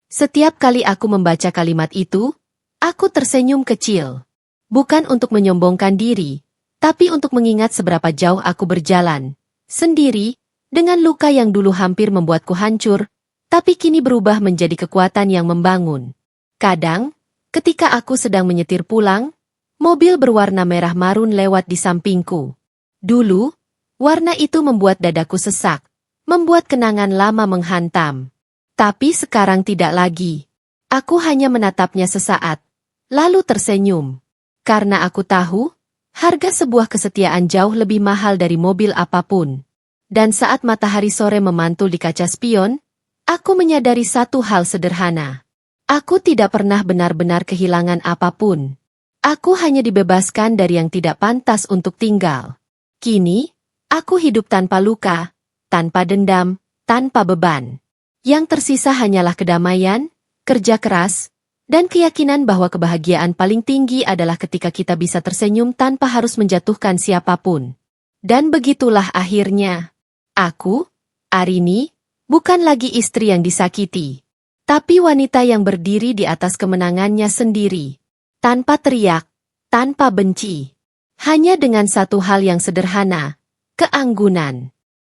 Setiap kali aku membaca kalimat itu, aku tersenyum kecil. Bukan untuk menyombongkan diri, tapi untuk mengingat seberapa jauh aku berjalan. Sendiri, dengan luka yang dulu hampir membuatku hancur, tapi kini berubah menjadi kekuatan yang membangun. Kadang, ketika aku sedang menyetir pulang, mobil berwarna merah marun lewat di sampingku. Dulu, warna itu membuat dadaku sesak, membuat kenangan lama menghantam. Tapi sekarang tidak lagi. Aku hanya menatapnya sesaat, lalu tersenyum. Karena aku tahu, harga sebuah kesetiaan jauh lebih mahal dari mobil apapun. Dan saat matahari sore memantul di kaca spion, aku menyadari satu hal sederhana. Aku tidak pernah benar-benar kehilangan apapun. Aku hanya dibebaskan dari yang tidak pantas untuk tinggal. Kini, aku hidup tanpa luka, tanpa dendam, tanpa beban. Yang tersisa hanyalah kedamaian, kerja keras, dan keyakinan bahwa kebahagiaan paling tinggi adalah ketika kita bisa tersenyum tanpa harus menjatuhkan siapapun. Dan begitulah akhirnya. Aku, Arini, bukan lagi istri yang disakiti, tapi wanita yang berdiri di atas kemenangannya sendiri. Tanpa teriak, tanpa benci. Hanya dengan satu hal yang sederhana, keanggunan.